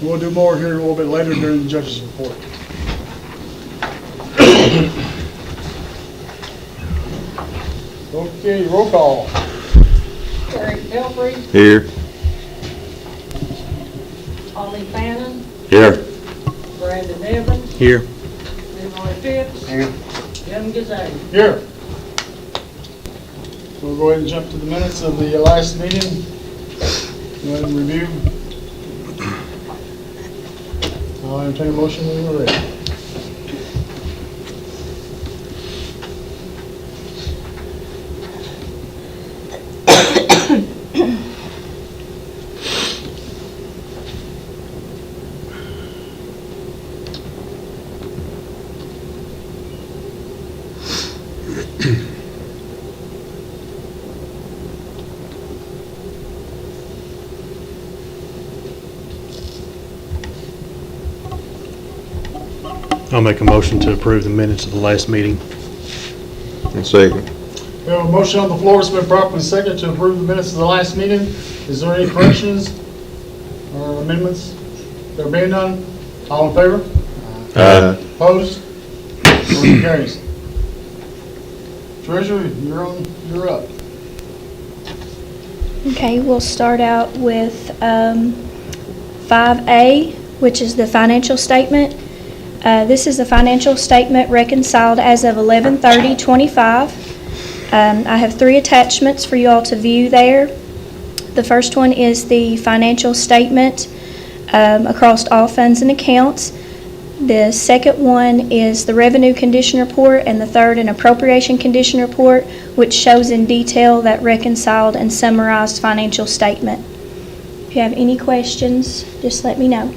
We'll do more here a little bit later during the judge's report. Okay, roll call. Eric Pelfrey, Here. Ollie Fannin, Here. Brandon Evans, Here. Leroy Phipps, Here. Jim Gazay. Here. We'll go ahead and jump to the minutes of the last meeting. Go ahead and review. I'll entertain a motion when we're ready. I'll make a motion to approve the minutes of the last meeting. And second. We have a motion on the floor. It's been properly seconded to approve the minutes of the last meeting. Is there any corrections or amendments? There being none, all in favor? Opposed? Motion carries. Treasurer, you're up. Okay, we'll start out with 5A, which is the financial statement. This is the financial statement reconciled as of 11/30/25. I have 3 attachments for you all to view there. The first one is the financial statement across all funds and accounts. The second one is the revenue condition report, and the third an appropriation condition report, which shows in detail that reconciled and summarized financial statement. If you have any questions, just let me know.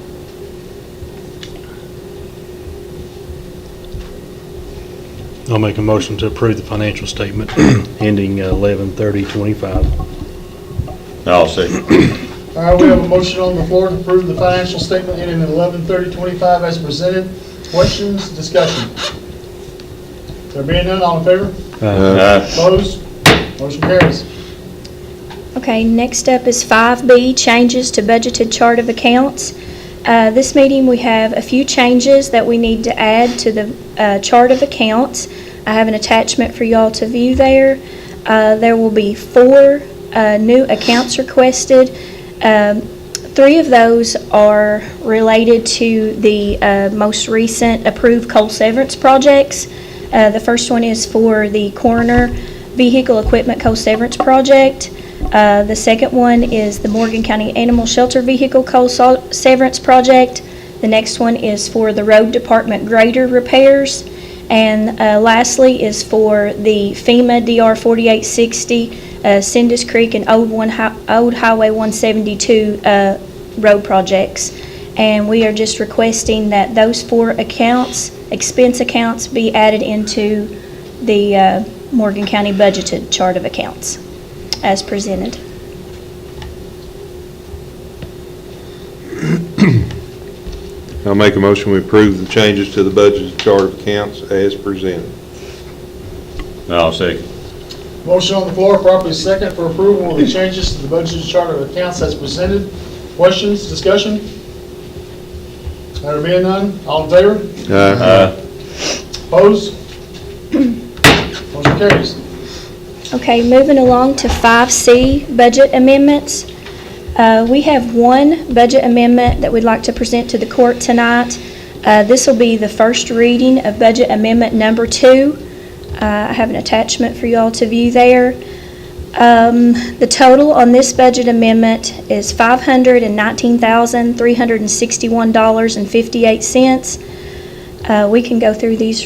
I'll make a motion to approve the financial statement ending 11/30/25. I'll second. All right, we have a motion on the floor to approve the financial statement ending at 11/30/25 as presented. Questions, discussion? There being none, all in favor? Opposed? Motion carries. Okay, next up is 5B, changes to budgeted chart of accounts. This meeting we have a few changes that we need to add to the chart of accounts. I have an attachment for y'all to view there. There will be 4 new accounts requested. 3 of those are related to the most recent approved coal severance projects. The first one is for the coroner vehicle equipment coal severance project. The second one is the Morgan County Animal Shelter Vehicle Coal Severance Project. The next one is for the Road Department grader repairs. And lastly is for the FEMA DR 4860 Sindus Creek and Old Highway 172 road projects. And we are just requesting that those 4 accounts, expense accounts, be added into the Morgan County budgeted chart of accounts as presented. I'll make a motion we approve the changes to the budget chart of accounts as presented. I'll second. Motion on the floor, properly second for approval of the changes to the budget chart of accounts as presented. Questions, discussion? There being none, all in favor? Opposed? Motion carries. Okay, moving along to 5C, budget amendments. We have 1 budget amendment that we'd like to present to the court tonight. This will be the first reading of budget amendment number 2. I have an attachment for you all to view there. The total on this budget amendment is $519,361.58. We can go through these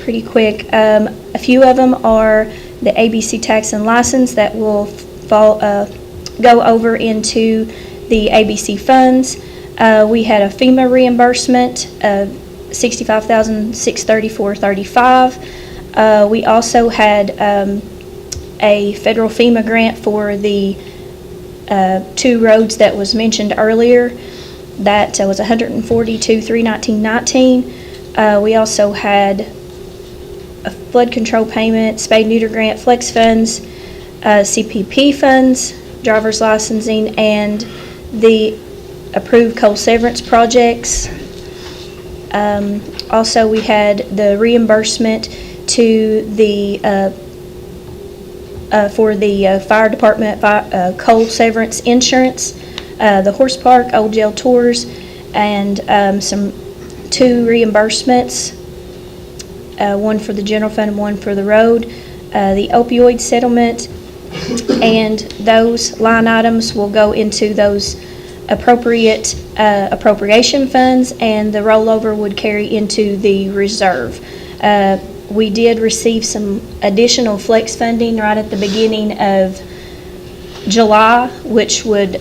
pretty quick. A few of them are the ABC tax and license that will go over into the ABC funds. We had a FEMA reimbursement of $65,634.35. We also had a federal FEMA grant for the 2 roads that was mentioned earlier. That was $142,319.19. We also had a flood control payment, spade neuter grant, flex funds, CPP funds, driver's licensing, and the approved coal severance projects. Also, we had the reimbursement to the, for the fire department coal severance insurance, the horse park, old jail tours, and two reimbursements, one for the general fund and one for the road, the opioid settlement, and those line items will go into those appropriate appropriation funds, and the rollover would carry into the reserve. We did receive some additional flex funding right at the beginning of July, which would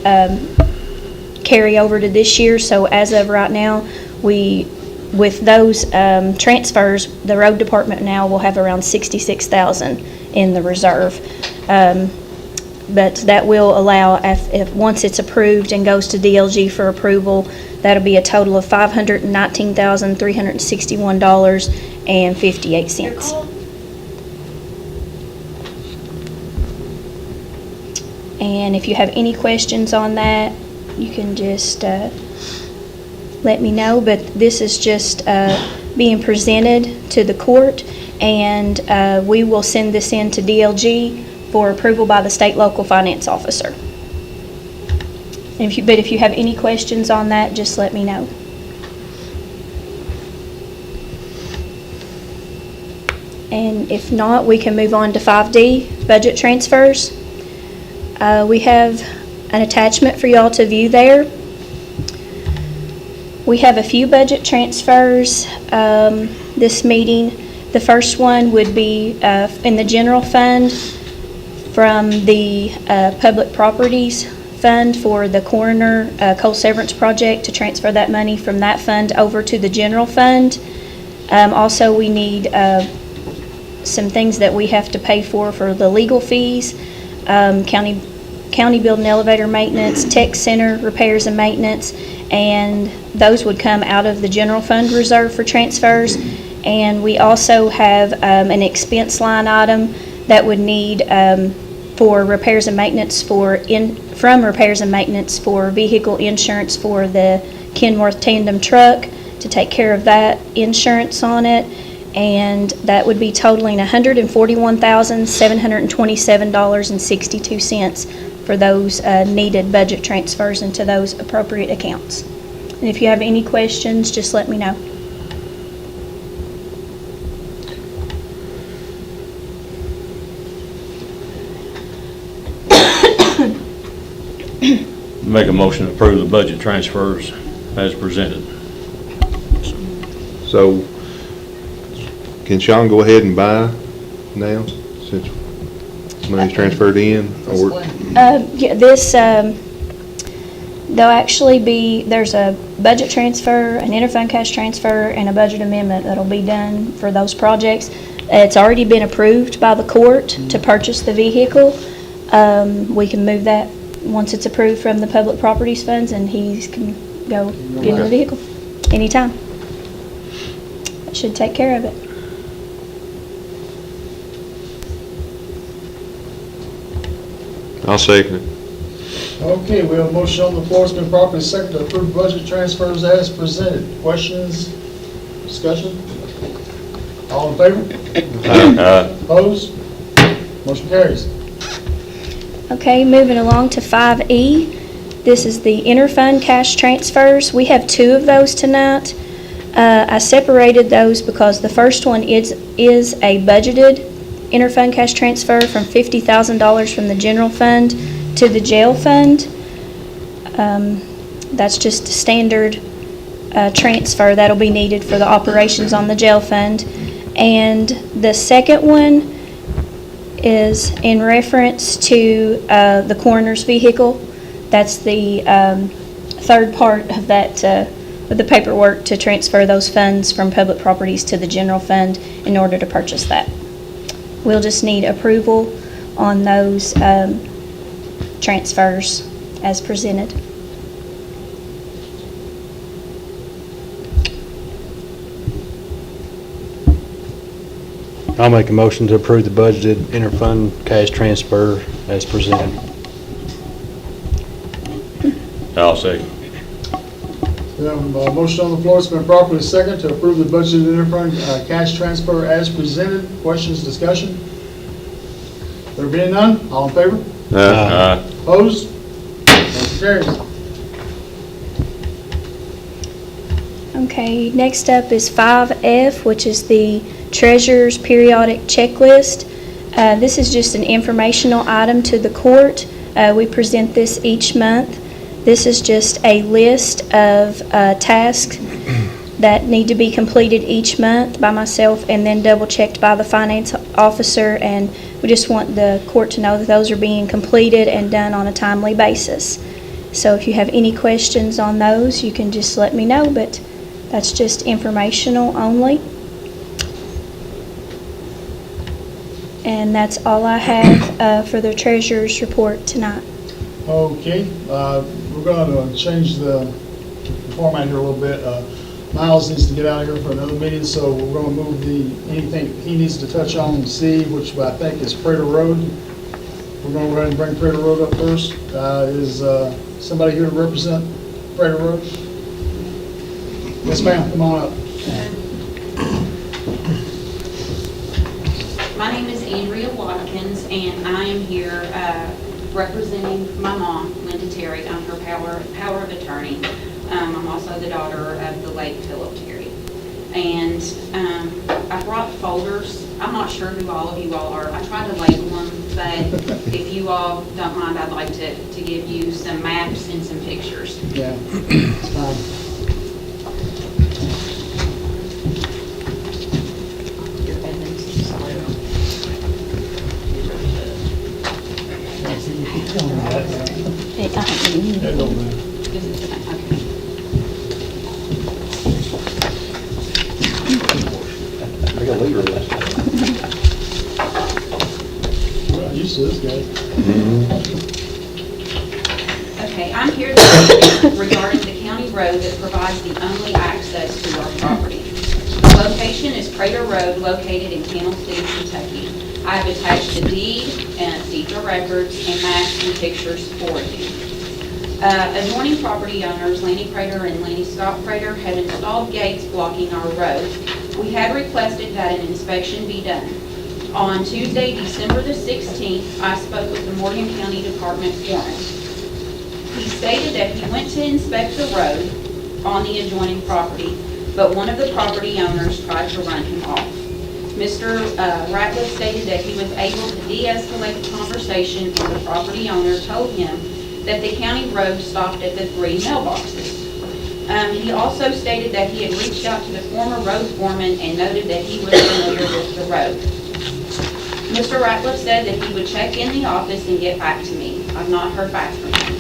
carry over to this year. So as of right now, with those transfers, the road department now will have around $66,000 in the reserve. But that will allow, if once it's approved and goes to DLG for approval, that'll be a total of $519,361.58. And if you have any questions on that, you can just let me know. But this is just being presented to the court, and we will send this in to DLG for approval by the state local finance officer. But if you have any questions on that, just let me know. And if not, we can move on to 5D, budget transfers. We have an attachment for y'all to view there. We have a few budget transfers this meeting. The first one would be in the general fund from the public properties fund for the coroner coal severance project, to transfer that money from that fund over to the general fund. Also, we need some things that we have to pay for the legal fees, county building elevator maintenance, tech center repairs and maintenance, and those would come out of the general fund reserve for transfers. And we also have an expense line item that would need for repairs and maintenance from repairs and maintenance for vehicle insurance for the Kenworth tandem truck, to take care of that insurance on it, and that would be totaling $141,727.62 for those needed budget transfers into those appropriate accounts. And if you have any questions, just let me know. Make a motion to approve the budget transfers as presented. So, can Sean go ahead and buy now, since money's transferred in? Or Yeah, this, there'll actually be, there's a budget transfer, an interfund cash transfer, and a budget amendment that'll be done for those projects. It's already been approved by the court to purchase the vehicle. We can move that once it's approved from the public properties funds, and he can go get the vehicle anytime. That should take care of it. I'll second it. Okay, we have a motion on the floor. It's been properly seconded to approve budget transfers as presented. Questions? Discussion? All in favor? Opposed? Motion carries. Okay, moving along to 5E. This is the interfund cash transfers. We have two of those tonight. I separated those because the first one is a budgeted interfund cash transfer from $50,000 from the general fund to the jail fund. That's just a standard transfer that'll be needed for the operations on the jail fund. And the second one is in reference to the coroner's vehicle. That's the third part of that, of the paperwork to transfer those funds from public properties to the general fund in order to purchase that. We'll just need approval on those transfers as presented. I'll make a motion to approve the budgeted interfund cash transfer as presented. I'll second. We have a motion on the floor, it's been properly second to approve the budget interfund cash transfer as presented. Questions, discussion? There being none, all in favor? Aye. Opposed? Motion carries. Okay, next up is 5F, which is the treasurer's periodic checklist. This is just an informational item to the court. We present this each month. This is just a list of tasks that need to be completed each month by myself and then double-checked by the finance officer, and we just want the court to know that those are being completed and done on a timely basis. So if you have any questions on those, you can just let me know, but that's just informational only. And that's all I have for the treasurer's report tonight. Okay, we're going to change the format here a little bit. Miles needs to get out of here for another meeting, so we're going to move anything he needs to touch on C, which I think is Prater Road. We're going to go ahead and bring Prater Road up first. Is somebody here to represent Prater Road? Yes, ma'am, come on up. My name is Andrea Watkins, and I am here representing my mom, Linda Terry, on her power of attorney. I'm also the daughter of the late Philip Terry. And I brought folders. I'm not sure who all of you all are. I tried to label them, but if you all don't mind, I'd like to give you some maps and some pictures. Yeah, it's fine. It don't matter. I got leader list. We're not used to this guy. Okay, I'm here today regarding the county road that provides the only access to our property. The location is Prater Road, located in Camel City, Kentucky. I have attached a deed and deedler records and maps and pictures for you. Adjoining property owners, Lanny Prater and Lanny Scott Prater, have installed gates blocking our road. We had requested that an inspection be done. On Tuesday, December the 16th, I spoke with the Morgan County Department foreman. He stated that he went to inspect the road on the adjoining property, but one of the property owners tried to run him off. Mr. Ratliff stated that he was able to de-escalate the conversation when the property owner told him that the county road stopped at the 3 mailboxes. He also stated that he had reached out to the former road foreman and noted that he was familiar with the road. Mr. Ratliff said that he would check in the office and get back to me. I've not heard back from him.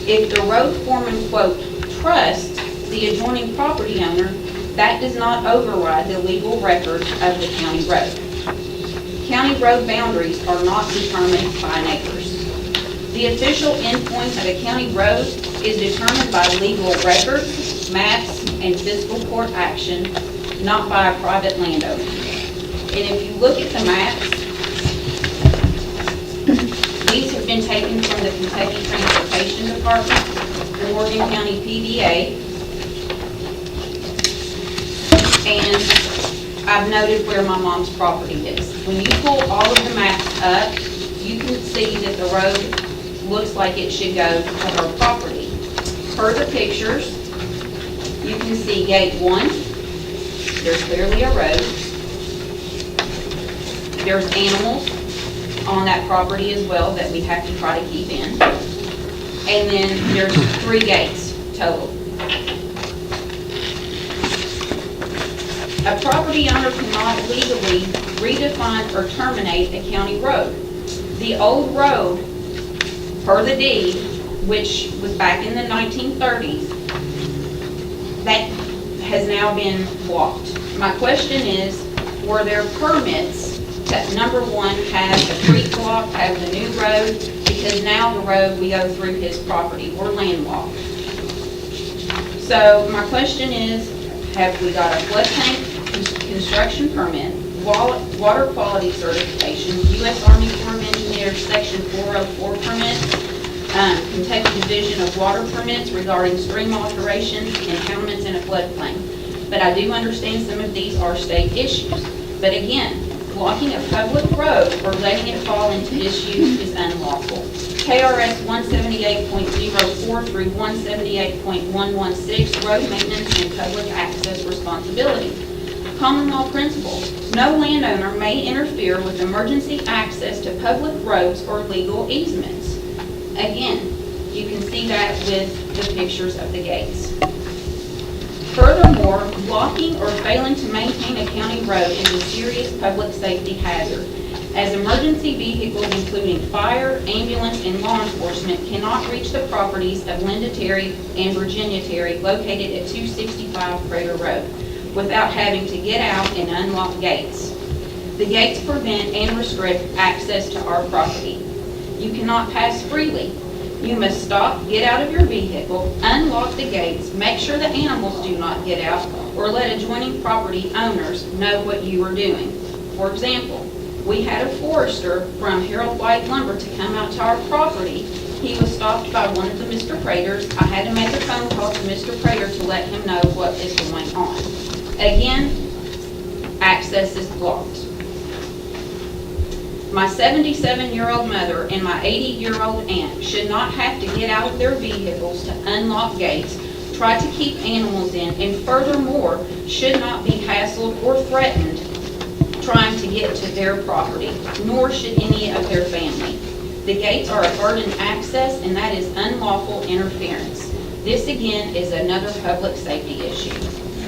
If the road foreman, quote, trusts the adjoining property owner, that does not override the legal records of the county road. County road boundaries are not determined by neighbors. The official endpoint of a county road is determined by legal records, maps, and fiscal court action, not by a private landowner. And if you look at the maps, these have been taken from the Kentucky Transportation Department, the Morgan County PDA, and I've noted where my mom's property is. When you pull all of the maps up, you can see that the road looks like it should go to her property. Per the pictures, you can see gate 1, there's clearly a road. There's animals on that property as well that we have to try to keep in. And then there's 3 gates total. A property owner cannot legally redefine or terminate a county road. The old road, per the deed, which was back in the 1930s, that has now been blocked. My question is, were there permits to, number 1, have the creek block, have the new road, because now the road we go through his property, we're landlocked. So my question is, have we got a flood tank construction permit, water quality certification, U.S. Army Corps of Engineers Section 404 permit, Kentucky Division of Water permits regarding stream alterations, impoundments in a floodplain. But I do understand some of these are state issues. But again, blocking a public road or letting it fall into issues is unlawful. KRS 178.04 through 178.116, road maintenance and public access responsibility. Common law principle, no landowner may interfere with emergency access to public roads or legal easements. Again, you can see that with the pictures of the gates. Furthermore, blocking or failing to maintain a county road is a serious public safety hazard, as emergency vehicles including fire, ambulance, and law enforcement cannot reach the properties of Linda Terry and Virginia Terry located at 265 Prater Road without having to get out and unlock gates. The gates prevent and restrict access to our property. You cannot pass freely. You must stop, get out of your vehicle, unlock the gates, make sure the animals do not get out, or let adjoining property owners know what you are doing. For example, we had a forester from Harold White Lumber to come out to our property. He was stopped by one of the Mr. Praters. I had to make a phone call to Mr. Prater to let him know what is going on. Again, access is blocked. My 77-year-old mother and my 80-year-old aunt should not have to get out of their vehicles to unlock gates, try to keep animals in, and furthermore, should not be hassled or threatened trying to get to their property, nor should any of their family. The gates are a burden access, and that is unlawful interference. This again is another public safety issue.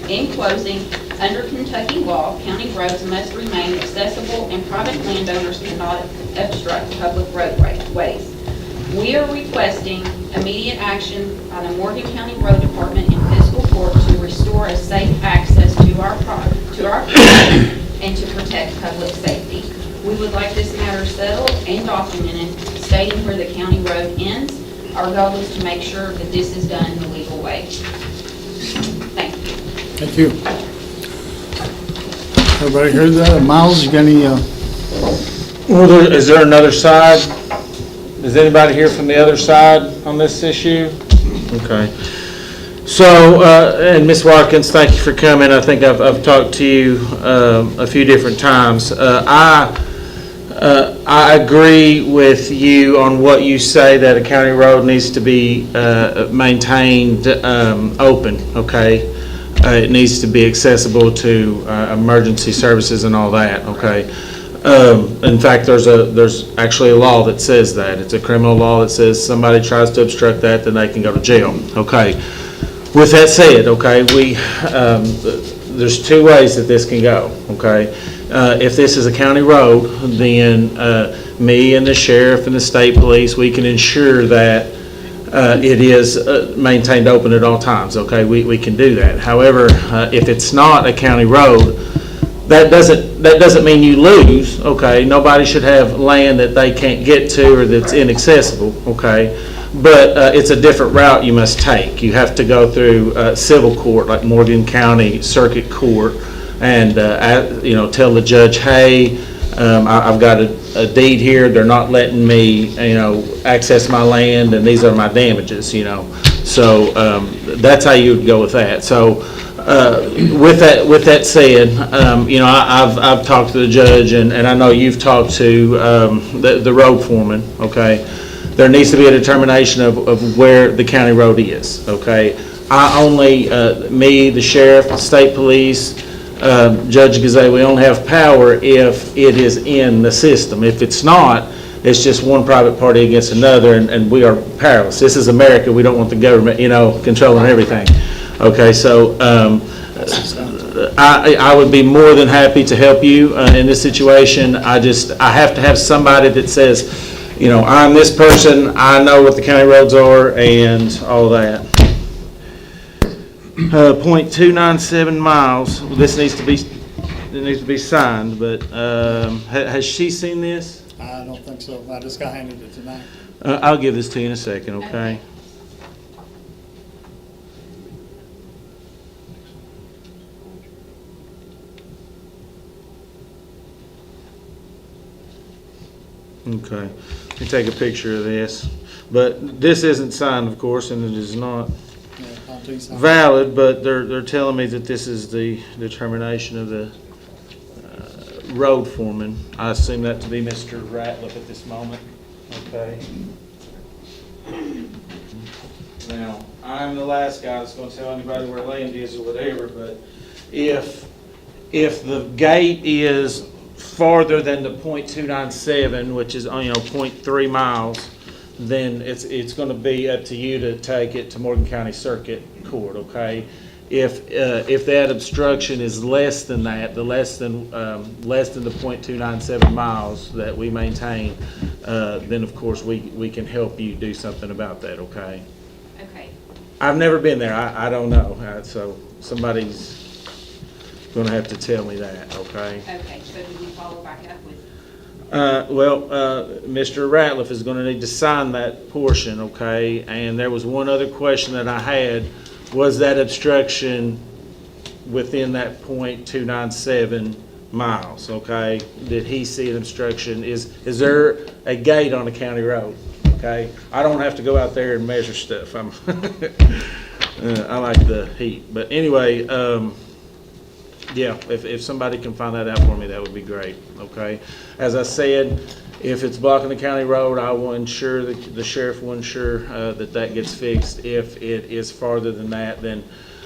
In closing, under Kentucky law, county roads must remain accessible and private landowners cannot obstruct public roadways. We are requesting immediate action by the Morgan County Road Department and Fiscal Court to restore a safe access to our property and to protect public safety. We would like this matter settled and documented, stating where the county road ends. Our goal is to make sure that this is done in the legal way. Thank you. Thank you. Everybody heard that? Miles, you got any, Well, is there another side? Is anybody here from the other side on this issue? Okay. So, and Ms. Watkins, thank you for coming. I think I've talked to you a few different times. I agree with you on what you say, that a county road needs to be maintained open, okay? It needs to be accessible to emergency services and all that, okay? In fact, there's actually a law that says that. It's a criminal law that says somebody tries to obstruct that, then they can go to jail, okay? With that said, okay, there's two ways that this can go, okay? If this is a county road, then me and the sheriff and the state police, we can ensure that it is maintained open at all times, okay? We can do that. However, if it's not a county road, that doesn't mean you lose, okay? Nobody should have land that they can't get to or that's inaccessible, okay? But it's a different route you must take. You have to go through civil court, like Morgan County Circuit Court, and tell the judge, hey, I've got a deed here. They're not letting me, access my land, and these are my damages. So that's how you would go with that. So with that said, I've talked to the judge, and I know you've talked to the road foreman. Okay, there needs to be a determination of where the county road is. Okay, me, the sheriff, the state police, Judge Gazay, we only have power if it is in the system. If it's not, it's just one private party against another, and we are powerless. This is America. We don't want the government, controlling everything. Okay, so I would be more than happy to help you in this situation. I have to have somebody that says, I'm this person, I know what the county roads are, and all that. 0.297 miles. This needs to be signed, but has she seen this? I don't think so. I just got handed it tonight. I'll give this to you in a second, okay? Okay. Let me take a picture of this. But this isn't signed, of course, and it is not Yeah, I'll do something. valid, but they're telling me that this is the determination of the road foreman. I assume that to be Mr. Ratliff at this moment. Okay. Now, I'm the last guy that's gonna tell anybody where land is or whatever, but if the gate is farther than the .297, which is, 0.3 miles, then it's gonna be up to you to take it to Morgan County Circuit Court, okay? If that obstruction is less than that, less than the .297 miles that we maintain, then of course we can help you do something about that, okay? Okay. I've never been there, I don't know, so somebody's gonna have to tell me that, okay? Okay, so do we follow back up with, Mr. Ratliff is gonna need to sign that portion, okay? And there was one other question that I had, was that obstruction within that .297 miles, okay? Did he see an obstruction? Is there a gate on a county road, okay? I don't have to go out there and measure stuff, I like the heat, but anyway, yeah, if somebody can find that out for me, that would be great, okay? As I said, if it's blocking the county road, I will ensure, that the sheriff will ensure that gets fixed. If it is farther than that, then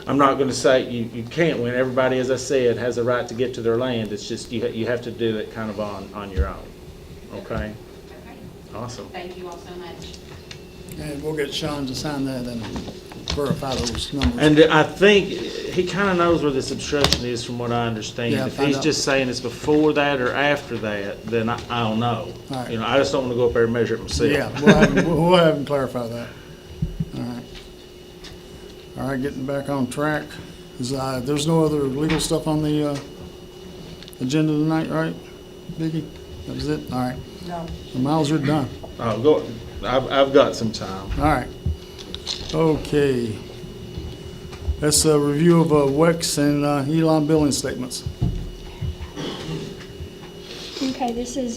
I'm not gonna say you can't win. Everybody, as I said, has a right to get to their land. It's just you have to do it kind of on your own, okay? okay, Awesome. thank you all so much. And we'll get Sean to sign that and verify those numbers. And I think he kind of knows where this obstruction is from what I understand. Yeah, If find he's out. just saying it's before that or after that, then I don't know. All right. You know, I just don't want to go up there and measure it myself. Yeah, we'll have him clarify that. All right. All right, getting back on track. There's no other legal stuff on the agenda tonight, right, Vicki? That was it? All right. No. So Miles, you're done. Oh, go, I've got some time. All right. Okay. That's a review of WEX and Elon billing statements. Okay, this is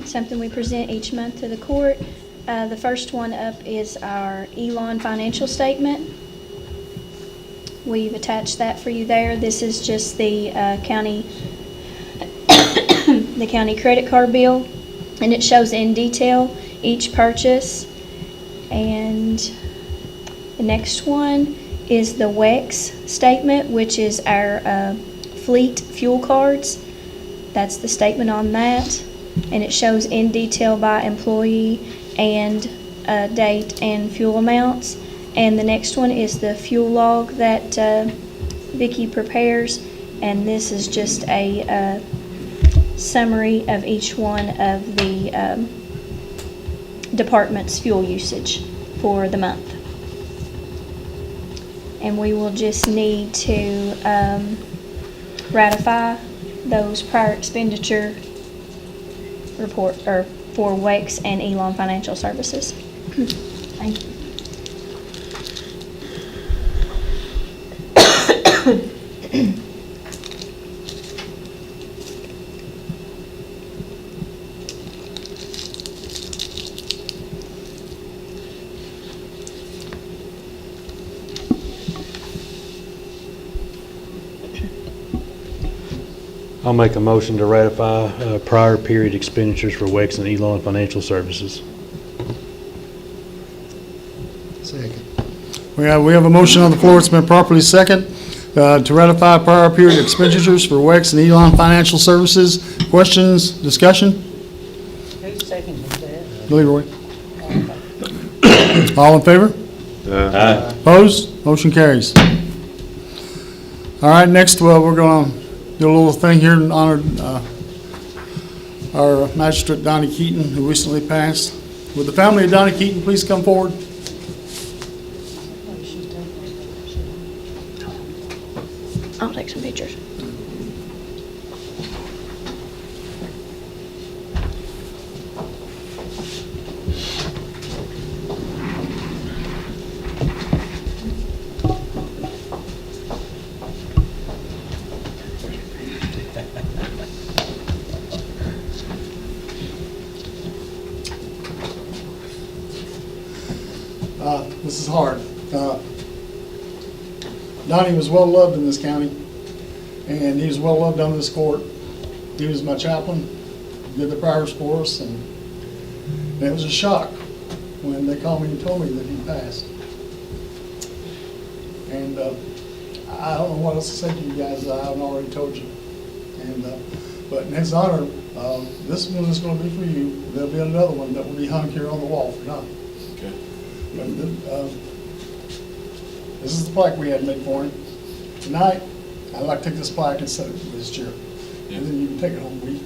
something we present each month to the court. The first one up is our Elon financial statement. We've attached that for you there. This is just the county the county credit card bill, and it shows in detail each purchase. And the next one is the WEX statement, which is our fleet fuel cards. That's the statement on that, and it shows in detail by employee and date and fuel amounts. And the next one is the fuel log that Vicki prepares, and this is just a summary of each one of the department's fuel usage for the month. And we will just need to ratify those prior expenditure report, or for WEX and Elon Financial Services. Thank you. I'll make a motion to ratify prior period expenditures for WEX and Elon Financial Services. Second. We have a motion on the floor. It's been properly second to ratify prior period expenditures for WEX and Elon Financial Services. Questions, discussion? Who seconded that? Leroy. All in favor? Aye. Opposed? Motion carries. All right, next, we're going to do a little thing here in honor of our magistrate Donnie Keaton, who recently passed. Would the family of Donnie Keaton please come forward? I'll take some pictures. This is hard. Donnie was well-loved in this county, and he was well-loved on this court. He was my chaplain, did the prayers for us, and it was a shock when they called me and told me that he passed. And I don't know what else to say to you guys that I haven't already told you. And but in his honor, this one is going to be for you. There'll be another one that will be hung here on the wall for Donnie. Okay. But, this is the plaque we had made for him. Tonight, I'd like to take this plaque and set it in his chair. Yeah. And then you can take it home with you.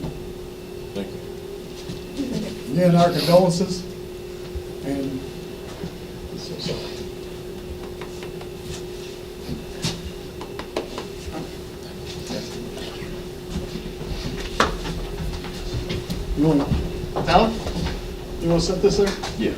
Thank you. Again, our condolences, and I'm so sorry. You want, Alan? You want to set this there? Yeah.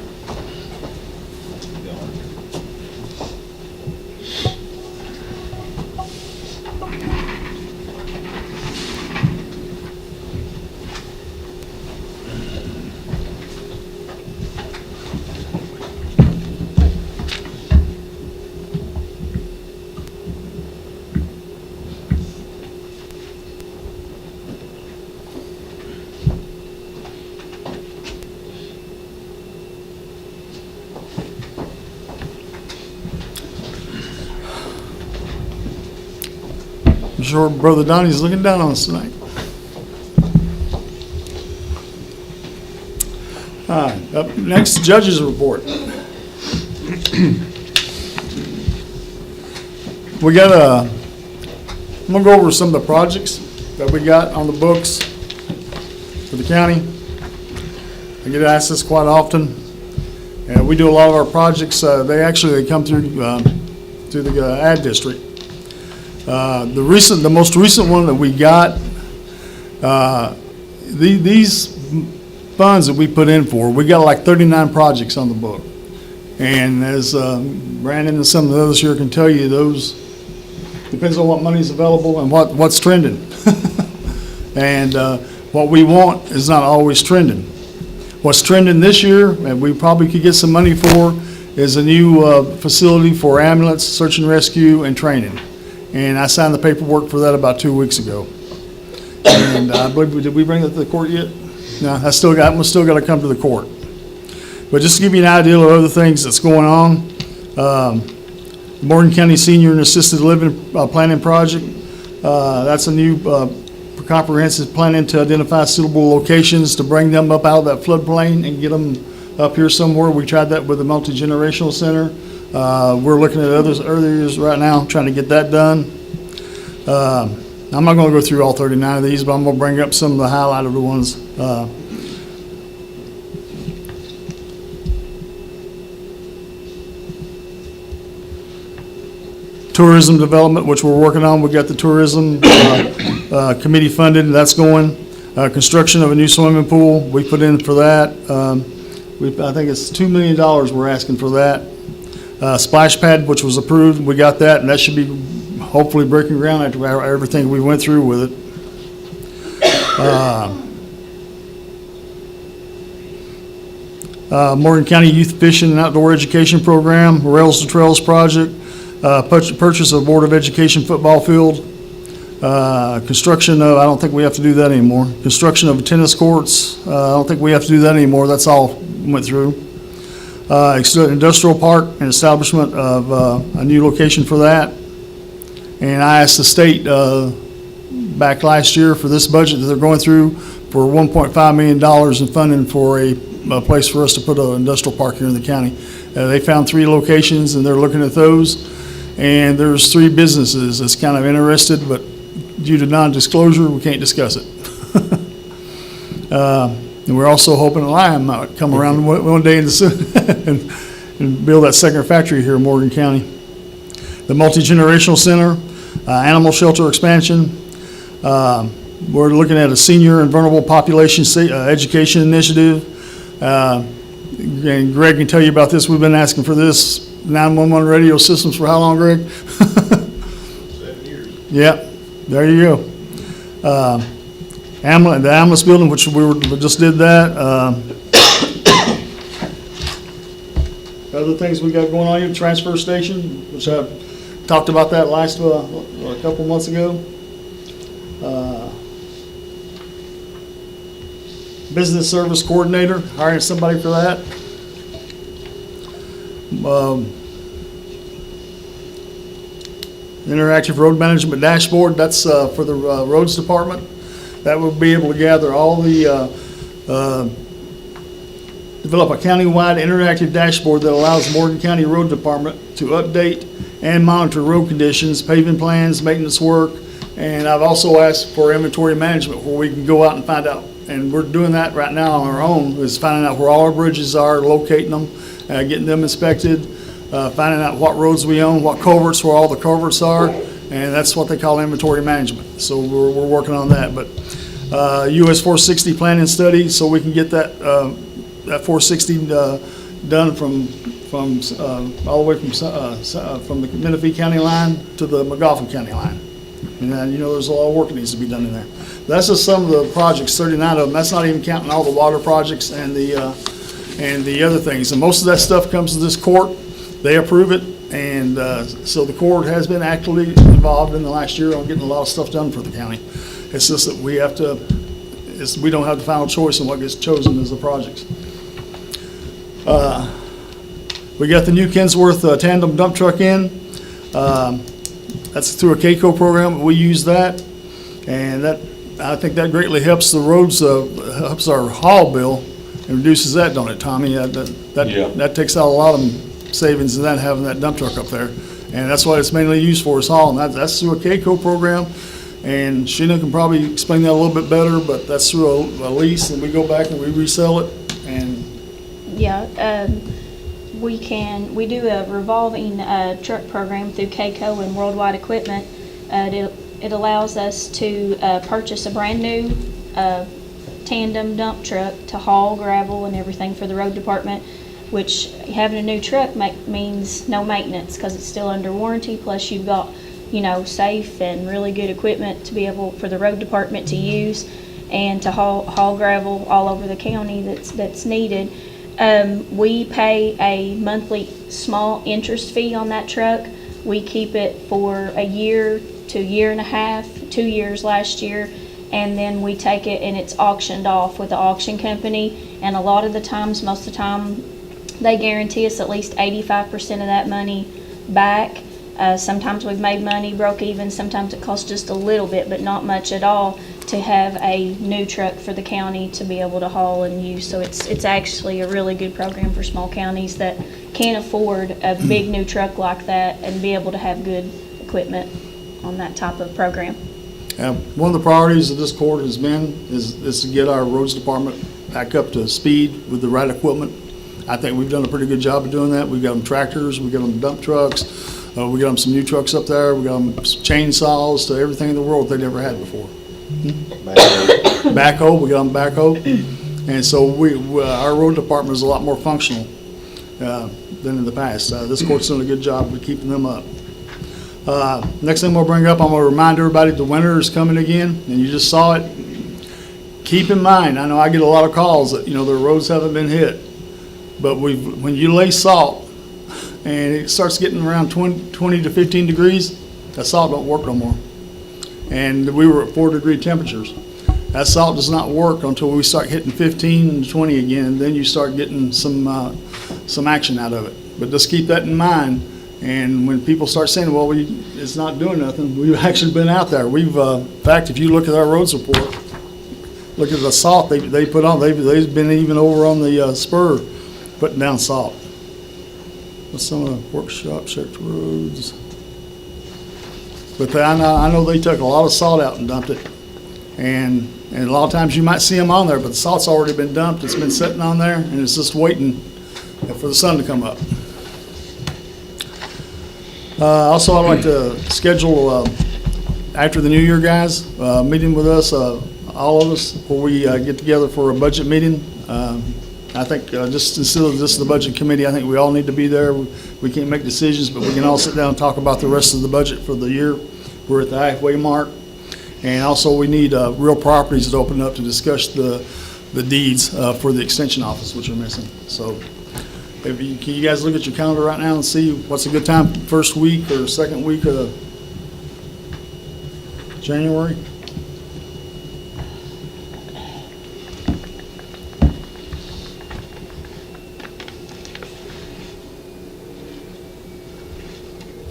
I'm sure Brother Donnie's looking down on us tonight. All right, up next, judge's report. We got I'm gonna go over some of the projects that we got on the books for the county. I get asked this quite often, and we do a lot of our projects. They come through the ad district. The most recent one that we got, these funds that we put in for, we got like 39 projects on the book. And as Brandon and some of the others here can tell you, those depends on what money's available and what's trending. And what we want is not always trending. What's trending this year, and we probably could get some money for, is a new facility for ambulance, search and rescue, and training. And I signed the paperwork for that about 2 weeks ago. And I believe, did we bring that to the court yet? No, we still got to come to the court. But just to give you an idea of other things that's going on, Morgan County Senior and Assisted Living Planning Project, that's a new comprehensive planning to identify suitable locations to bring them up out of that floodplain and get them up here somewhere. We tried that with the multi-generational center. We're looking at other areas right now, trying to get that done. I'm not going to go through all 39 of these, but I'm going to bring up some of the highlighted ones. Tourism development, which we're working on. We got the tourism committee funded, that's going. Construction of a new swimming pool, we put in for that. I think it's $2 million we're asking for that. Splash pad, which was approved, we got that, and that should be hopefully breaking ground after everything we went through with it. Morgan County Youth Fishing and Outdoor Education Program, Rails to Trails Project, purchase of Board of Education football field, construction of, I don't think we have to do that anymore. Construction of tennis courts, I don't think we have to do that anymore. That's all went through. Industrial park and establishment of a new location for that. And I asked the state back last year for this budget that they're going through for $1.5 million in funding for a place for us to put an industrial park here in the county. They found 3 locations and they're looking at those. And there's 3 businesses that's kind of interested, but due to non-disclosure, we can't discuss it. And we're also hoping Lime might come around one day and build that second factory here in Morgan County. The multi-generational center, animal shelter expansion. We're looking at a senior and vulnerable population education initiative. And Greg can tell you about this. We've been asking for this 911 radio systems for how long, Greg? 7 years. Yeah, there you go. The ambulance building, which we just did that. other things we got going on here, transfer station, which I talked about that last, a couple months ago. Business service coordinator, hiring somebody for that. Interactive road management dashboard, that's for the roads department. That will be able to gather all the, develop a countywide interactive dashboard that allows Morgan County Road Department to update and monitor road conditions, paving plans, maintenance work, and I've also asked for inventory management where we can go out and find out, and we're doing that right now on our own, is finding out where all our bridges are, locating them, getting them inspected, finding out what roads we own, what culverts, where all the culverts are, and that's what they call inventory management. So we're working on that, but US 460 planning study, so we can get that, that 460 done from all the way from the Menifee County line to the McGoffin County line. And you know, there's a lot of work that needs to be done in there. That's just some of the projects, 39 of them. That's not even counting all the water projects and the other things. And most of that stuff comes to this court. They approve it, and so the court has been actively involved in the last year on getting a lot of stuff done for the county. It's just that we have to, we don't have the final choice in what gets chosen as the projects. We got the new Kensworth tandem dump truck in. That's through a KCO program. We use that, and that, I think that greatly helps the roads, helps our haul bill and reduces that, don't it, Tommy? That takes out a lot of savings in that, having that dump truck up there. And that's what it's mainly used for, is hauling. That's through a KCO program, and Sheena can probably explain that a little bit better, but that's through a lease, and we go back and we resell it, and Yeah, we do a revolving truck program through KCO and Worldwide Equipment. It allows us to purchase a brand-new tandem dump truck to haul gravel and everything for the road department, which having a new truck means no maintenance because it's still under warranty, plus you've got, you know, safe and really good equipment to be able for the road department to use and to haul gravel all over the county that's needed. We pay a monthly small interest fee on that truck. We keep it for a year to a year and a half, 2 years last year, and then we take it and it's auctioned off with the auction company. And a lot of the times, most of the time, they guarantee us at least 85% of that money back. Sometimes we've made money, broke even. Sometimes it costs just a little bit, but not much at all, to have a new truck for the county to be able to haul and use. So it's actually a really good program for small counties that can't afford a big new truck like that and be able to have good equipment on that type of program. one of the priorities of this court has been is to get our roads department back up to speed with the right equipment. I think we've done a pretty good job of doing that. We've got them tractors, we got them dump trucks, we got them some new trucks up there, we got them chainsaws, to everything in the world they never had before. Backhoe, we got them backhoe. And so our road department is a lot more functional than in the past. This court's done a good job of keeping them up. Next thing we'll bring up, I'm gonna remind everybody the winter is coming again, and you just saw it. Keep in mind, I know I get a lot of calls that, you know, the roads haven't been hit, but when you lay salt and it starts getting around 20 to 15 degrees, that salt don't work no more. And we were at 4-degree temperatures. That salt does not work until we start hitting 15 and 20 again, and then you start getting some action out of it. But just keep that in mind. And when people start saying, well, it's not doing nothing, we've actually been out there. In fact, if you look at our roads report, look at the salt they put on. They've been even over on the spur putting down salt. What's some of the workshop checked roads? But I know they took a lot of salt out and dumped it. And a lot of times you might see them on there, but the salt's already been dumped. It's been sitting on there, and it's just waiting for the sun to come up. Also, I'd like to schedule, after the New Year, guys, a meeting with us, all of us, where we get together for a budget meeting. I think just instead of just the budget committee, I think we all need to be there. We can't make decisions, but we can all sit down and talk about the rest of the budget for the year. We're at the halfway mark. And also, we need real properties that open up to discuss the deeds for the extension office, which are missing. So Can you guys look at your calendar right now and see what's a good time, first week or second week of January?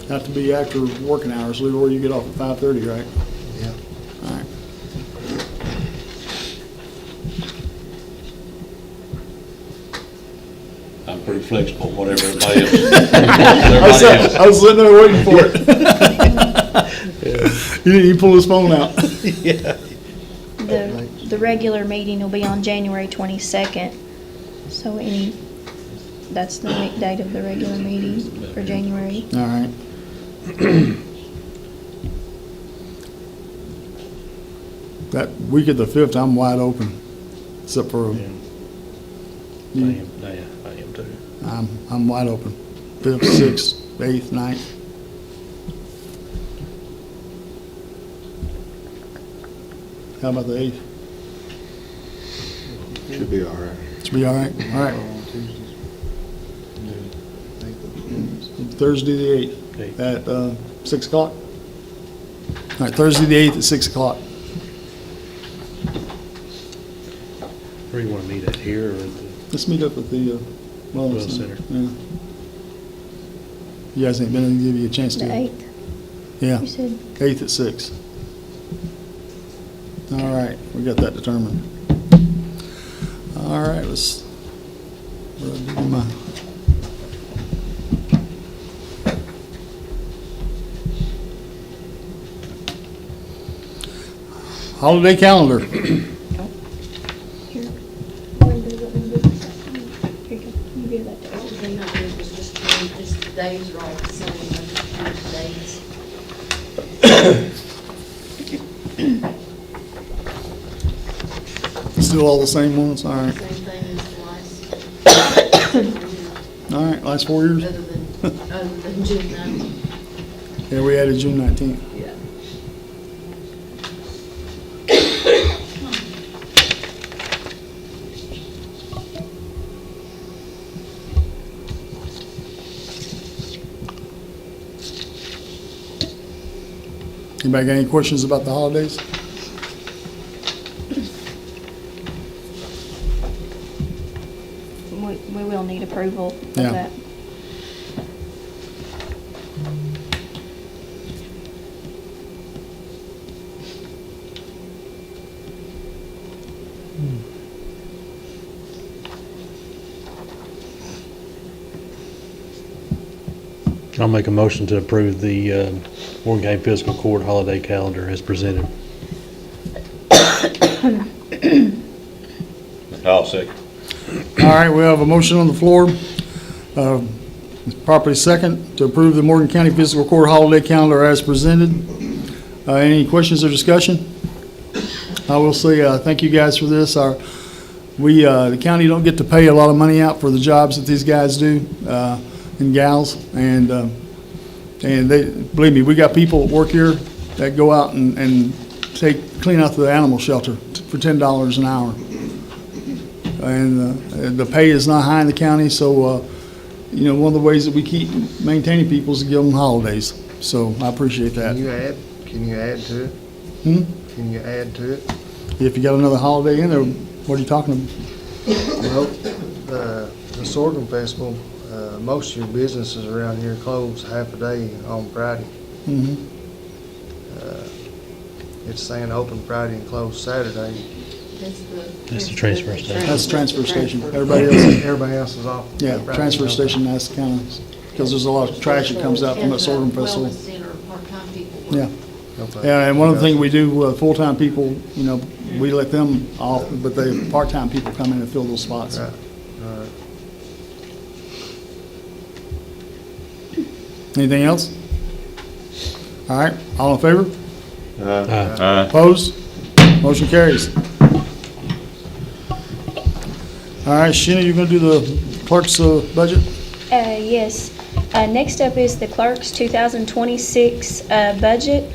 Have to be after working hours, Leroy, you get off at 5:30, right? Yeah. All right. I'm pretty flexible, whatever everybody else. I was sitting there waiting for it. You didn't even pull his phone out. The regular meeting will be on January 22nd, so that's the date of the regular meeting for January. All right. That week of the 5th, I'm wide open, except for, I am too. I'm wide open. 5th, 6th, 8th, 9th. How about the 8th? Should be all right. Should be all right? All right. Thursday, the 8th, at 6 o'clock? All right, Thursday, the 8th at 6 o'clock. Where do you want to meet at, here or at the Let's meet up at the Wellness Wellness Center. Center? Yeah. You guys ain't been able to give you a chance The to? 8th, Yeah, you said? 8th at 6. All right, we got that determined. All right, let's, where did I do my- holiday calendar. Here. Here you go. You give that to The only thing I did was just change, just the days are all the same, I just changed the days. Still all the same ones, all right. Same thing as the last, All right, last 4 years? other than June 9th. Yeah, we added June 19th. Yeah. Anybody got any questions about the holidays? We will need approval of Yeah. that. I'll make a motion to approve the Morgan County Fiscal Court holiday calendar as presented. I'll second. All right, we have a motion on the floor, properly second, to approve the Morgan County Fiscal Court holiday calendar as presented. Any questions or discussion? I will say, thank you guys for this. The county don't get to pay a lot of money out for the jobs that these guys do, and gals, and they, believe me, we got people that work here that go out and clean out the animal shelter for $10 an hour. And the pay is not high in the county, so, one of the ways that we keep maintaining people is to give them holidays. So I appreciate that. Can you add to it? Hmm? Can you add to it? If you got another holiday in there, what are you talking about? Well, the Sorghum Festival, most of your businesses around here close half a day on Friday. Mhm. It's saying open Friday and closed Saturday. That's the transfer station. That's the transfer station. Everybody else is off. yeah, Friday transfer and open. station, that's kind of, because there's a lot of trash that comes out from the Sorghum Festival. Wellness center, part-time people. Yeah. Okay. Yeah, and one of the things we do, full-time people, we let them off, but the part-time people come in and fill those spots. Right, right. Anything else? All right, all in favor? Aye. Opposed? Motion carries. All right, Sheena, you're gonna do the clerk's budget? Yes. Next up is the clerk's 2026 budget.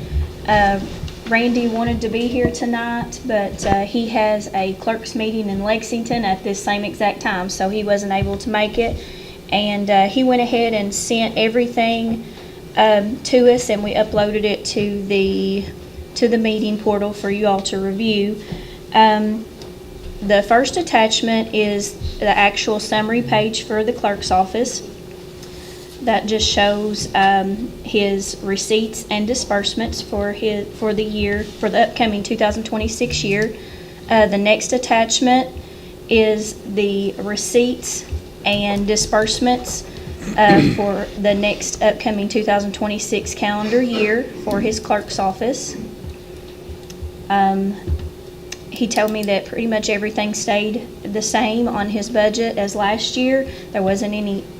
Randy wanted to be here tonight, but he has a clerk's meeting in Lexington at this same exact time, so he wasn't able to make it. And he went ahead and sent everything to us, and we uploaded it to the meeting portal for you all to review. The first attachment is the actual summary page for the clerk's office. That just shows his receipts and disbursements for the year, for the upcoming 2026 year. The next attachment is the receipts and disbursements for the next upcoming 2026 calendar year for his clerk's office. He told me that pretty much everything stayed the same on his budget as last year. There wasn't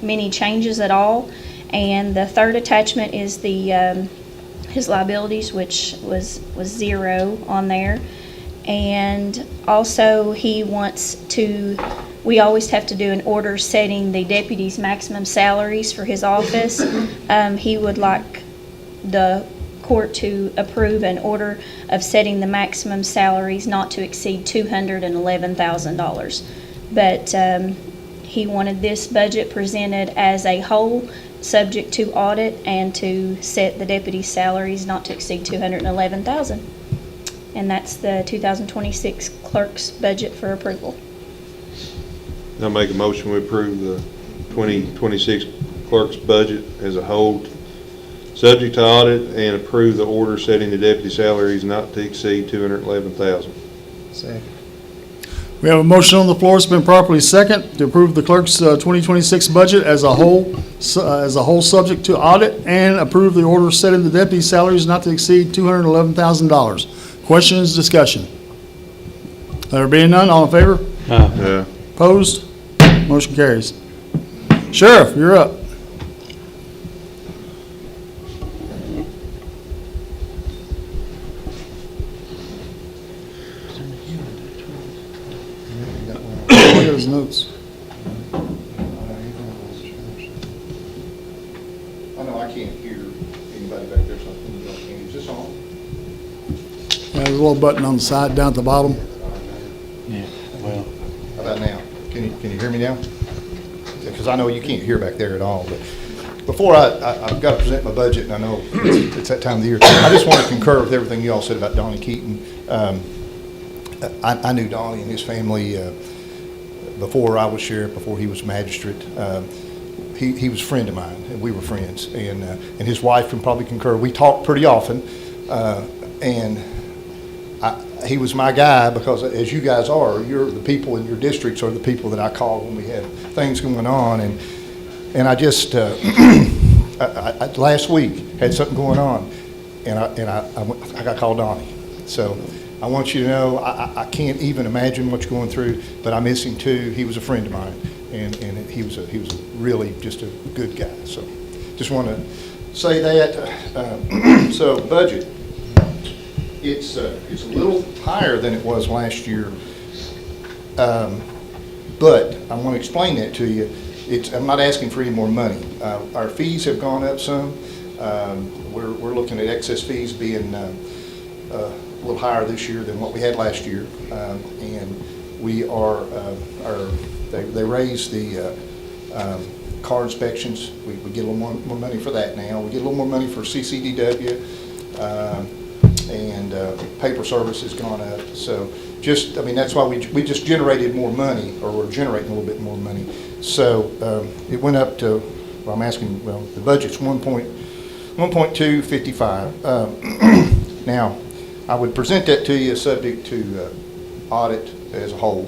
many changes at all. And the third attachment is his liabilities, which was 0 on there. And also he wants to, we always have to do an order setting the deputies' maximum salaries for his office. He would like the court to approve an order of setting the maximum salaries not to exceed $211,000. But he wanted this budget presented as a whole, subject to audit, and to set the deputies' salaries not to exceed $211,000. And that's the 2026 clerk's budget for approval. I'll make a motion, we approve the 2026 clerk's budget as a whole, subject to audit, and approve the order setting the deputy salaries not to exceed $211,000. Second. We have a motion on the floor. It's been properly second to approve the clerk's 2026 budget as a whole, subject to audit, and approve the order setting the deputy salaries not to exceed $211,000. Questions, discussion? There being none, all in favor? Yeah. Opposed? Motion carries. Sheriff, you're up. Look at his notes. I know I can't hear anybody back there, so I think y'all can. Is this on? There's a little button on the side down at the bottom. Yeah, well, How about now? Can you hear me now? Because I know you can't hear back there at all, but before I've got to present my budget, and I know it's that time of the year. I just want to concur with everything you all said about Donnie Keaton. I knew Donnie and his family before I was sheriff, before he was magistrate. He was a friend of mine, and we were friends. And his wife can probably concur. We talked pretty often, and he was my guy because, as you guys are, you're the people in your districts are the people that I call when we have things going on. And I just I last week had something going on, and I got called Donnie. So I want you to know I can't even imagine what you're going through, but I miss him too. He was a friend of mine, and he was really just a good guy. So just want to say that. So budget, it's a little higher than it was last year, but I want to explain that to you. I'm not asking for any more money. Our fees have gone up some. We're looking at excess fees being a little higher this year than what we had last year, and we are they raised the car inspections. We get a little more money for that now. We get a little more money for CCDW, and paper service has gone up. So that's why we just generated more money, or we're generating a little bit more money. So it went up to, the budget's 1.255. Now, I would present that to you subject to audit as a whole.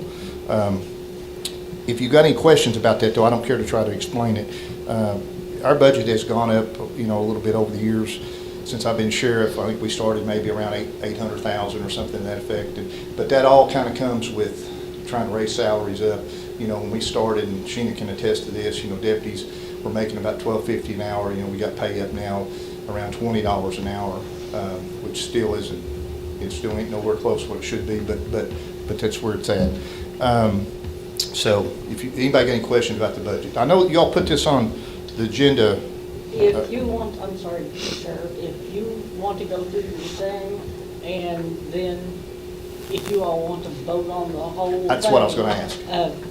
If you've got any questions about that, though, I don't care to try to explain it. Our budget has gone up, a little bit over the years. Since I've been sheriff, I think we started maybe around 800,000 or something to that effect. But that all kind of comes with trying to raise salaries up. When we started, and Sheena can attest to this, deputies were making about $12.50 an hour. We got pay up now around $20 an hour, which still isn't. It still ain't nowhere close to what it should be, but that's where it's at. So if anybody got any questions about the budget, I know y'all put this on the agenda. If you want, I'm sorry, Sheriff, if you want to go through your thing and then if you all want to vote on the whole. That's what I was thing, gonna ask.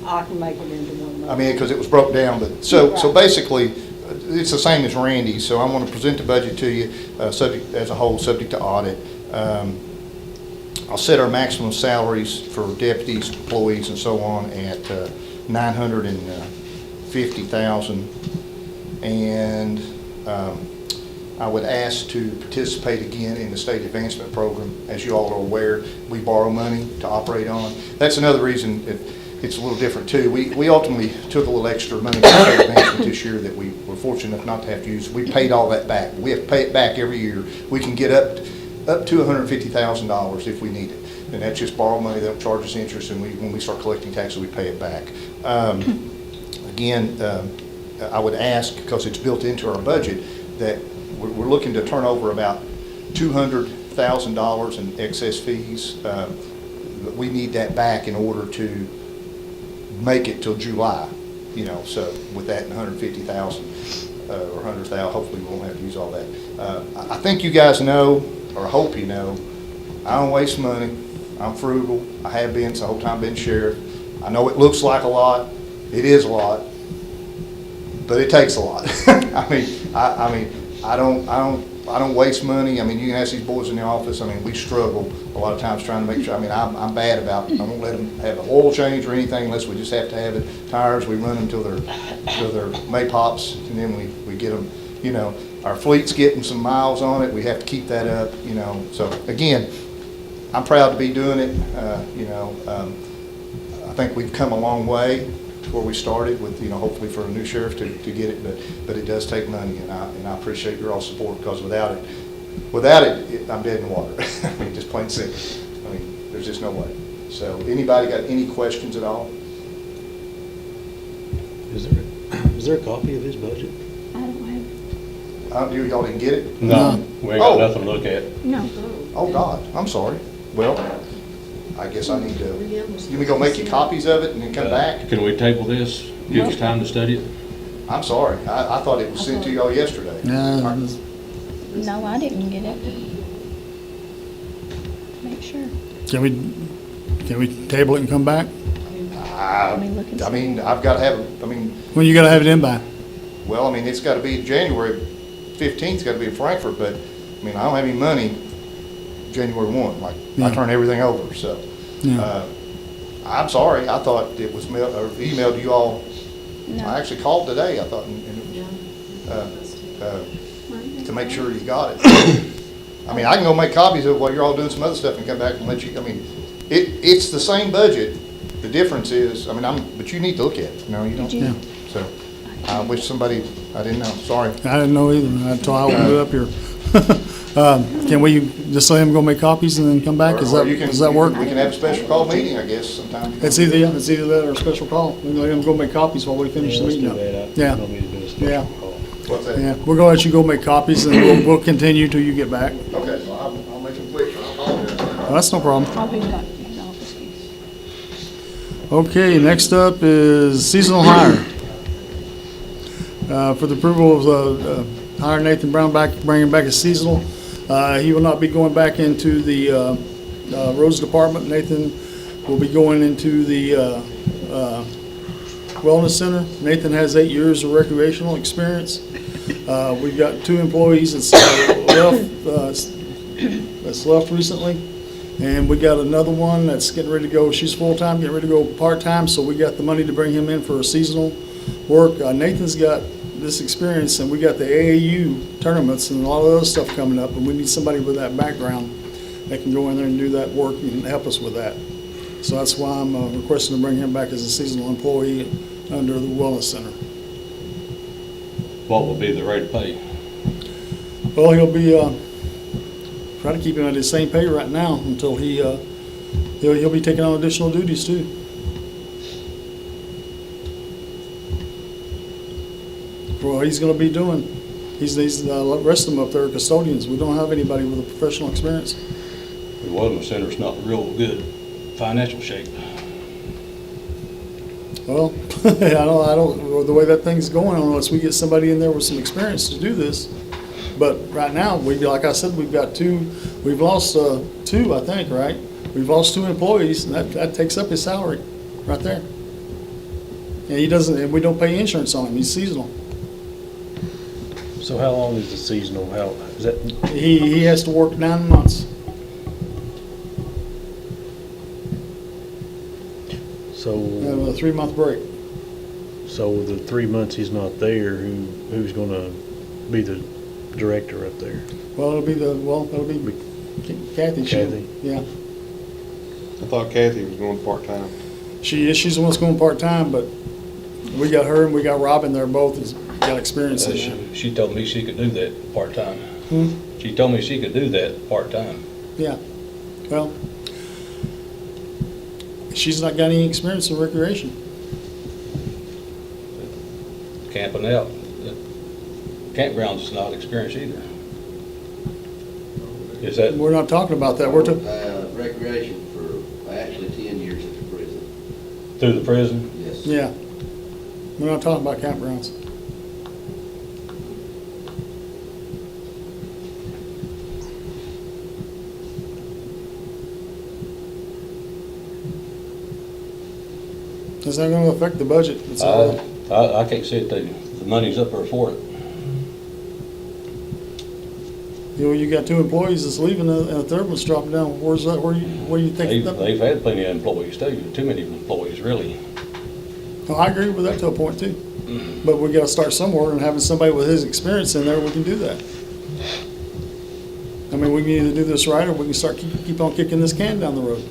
I can make it into one motion. I mean, because it was broke down, but, so Right. basically, it's the same as Randy's, so I'm gonna present the budget to you, subject, as a whole, subject to audit. I'll set our maximum salaries for deputies, employees, and so on at $950,000. And I would ask to participate again in the state advancement program. As you all are aware, we borrow money to operate on. That's another reason it's a little different too. We ultimately took a little extra money from state advancement this year that we were fortunate enough not to have to use. We paid all that back. We have to pay it back every year. We can get up to $150,000 if we need it. And that's just borrowed money. They don't charge us interest, and when we start collecting taxes, we pay it back. Again, I would ask, because it's built into our budget, that we're looking to turn over about $200,000 in excess fees. But we need that back in order to make it till July, so with that and 150,000 or 100,000, hopefully we won't have to use all that. I think you guys know, or I hope you know, I don't waste money. I'm frugal. I have been since the whole time I've been sheriff. I know it looks like a lot. It is a lot, but it takes a lot. I don't waste money. I mean, you can ask these boys in the office. I mean, we struggle a lot of times trying to make sure. I mean, I'm bad about. I won't let them have an oil change or anything unless we just have to have it. Tires, we run them till they're Maypops, and then we get them. Our fleet's getting some miles on it. We have to keep that up. So again, I'm proud to be doing it. I think we've come a long way to where we started with, hopefully for a new sheriff to get it, but it does take money, and I appreciate your all support, because without it, I'm dead in the water. I mean, just plain simple. I mean, there's just no way. So anybody got any questions at all? Is there a copy of his budget? I don't have, Y'all didn't get it? No, we ain't Oh. got nothing to look at. no. Oh, God, I'm sorry. Well, I guess I need to, you me go make you copies of it and then come back? Can we table this? Give us time to study it? I'm sorry. I thought it was sent to y'all yesterday. No, I didn't get it. Make sure. Can we table it and come back? Let me look and see. I mean, I've got to have, When you gotta have it in by? well, I mean, it's got to be January 15th, it's got to be in Frankfurt, but, I mean, I don't have any money January 1, like, I Yeah. turn everything over, so. Yeah. I'm sorry, I thought it was emailed to you all. No. I actually called today, I thought, to make sure you got it. I mean, I can go make copies of it while you're all doing some other stuff and come back and let you, I mean, it's the same budget. The difference is, I mean, but you need to look at it, no, you don't? Did you? So, I wish somebody, I didn't know, sorry. I didn't know either until I opened it up here. Can we just let him go make copies and then come back? Does Or you can- that work? We can have a special call meeting, I guess, sometime. It's either that or a special call. We can let him go make copies while we finish the Let's meeting do up. that. Yeah. Don't need to do a special Yeah. call. What's that? Yeah, we're gonna let you go make copies and we'll continue till you get back. Okay, well, I'll make them quick, I apologize. That's no problem. I'll be back in the office. Okay, next up is seasonal hire. For the approval of hire Nathan Brown back, bringing back as seasonal. He will not be going back into the roads department. Nathan will be going into the wellness center. Nathan has 8 years of recreational experience. We've got 2 employees that's left recently. And we got another one that's getting ready to go, she's full-time, getting ready to go part-time, so we got the money to bring him in for a seasonal work. Nathan's got this experience, and we got the AAU tournaments and a lot of other stuff coming up, and we need somebody with that background that can go in there and do that work and help us with that. So that's why I'm requesting to bring him back as a seasonal employee under the Wellness Center. What will be the rate of pay? Well, he'll be, try to keep him at his same pay right now until he'll be taking on additional duties too. Well, he's gonna be doing, the rest of them up there are custodians. We don't have anybody with a professional experience. The wellness center's not real good financial shape. Well, I don't, the way that thing's going, unless we get somebody in there with some experience to do this. But right now, like I said, we've got 2, we've lost 2, I think, right? We've lost 2 employees, and that takes up his salary right there. And he doesn't, and we don't pay insurance on him, he's seasonal. So how long is the seasonal, how, is that, He has to work 9 months. so, With a 3-month break. so the 3 months he's not there, who's gonna be the director up there? Well, it'll be Kathy. Kathy. Yeah. I thought Kathy was going part-time. She's the one that's going part-time, but we got her and we got Robin there, both has got experience in that. She told me she could do that part-time. Hmm? She told me she could do that part-time. Yeah. Well, she's not got any experience in recreation. Camping out, campground's not experienced either. Is that, We're not talking about that. We're talking, Recreation for actually 10 years at the prison. through the prison? Yes. yeah. We're not talking about campgrounds. It's not gonna affect the budget. It's all right. I can't see it, the money's up there for it. You know, you got 2 employees that's leaving and a third one's dropping down. Where do you think? They've had plenty of employees too many employees, really. Well, I agree with that to a point too. But we gotta start somewhere, and having somebody with his experience in there, we can do that. I mean, we can either do this right, or we can start keep on kicking this can down the road.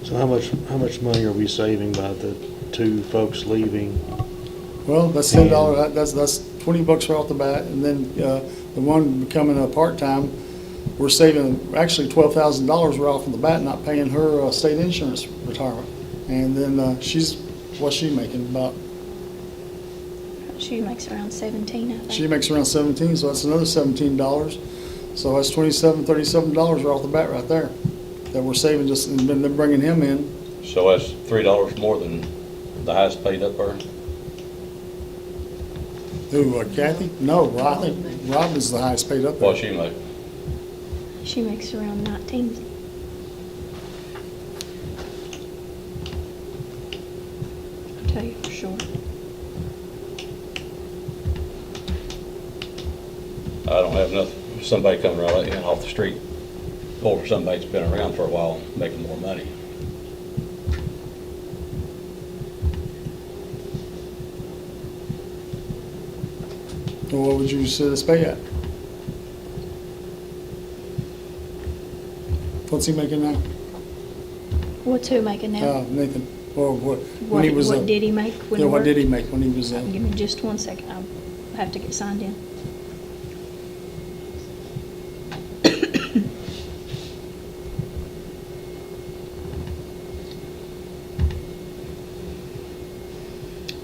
So how much money are we saving by the 2 folks leaving? Well, that's $10, that's $20 right off the bat, and then, the one becoming a part-time, we're saving actually $12,000 right off the bat, not paying her, state insurance retirement. And then, what's she making? About, She makes around 17, I think. she makes around 17, so that's another $17. So that's $37 right off the bat right there, that we're saving just, and then bringing him in. So that's $3 more than the highest paid up there. Who, Kathy? No, I think Robin's the highest paid up there. What she make? She makes around 19. I'll tell you for sure. I don't have nothing, somebody coming right in off the street, or somebody that's been around for a while, making more money. So what would you set his pay at? What's he making now? What's who making now? Nathan, or what, when he was. What did he make when Yeah, he what did worked? he make when he was, Give me just 1 second. I'll have to get signed in.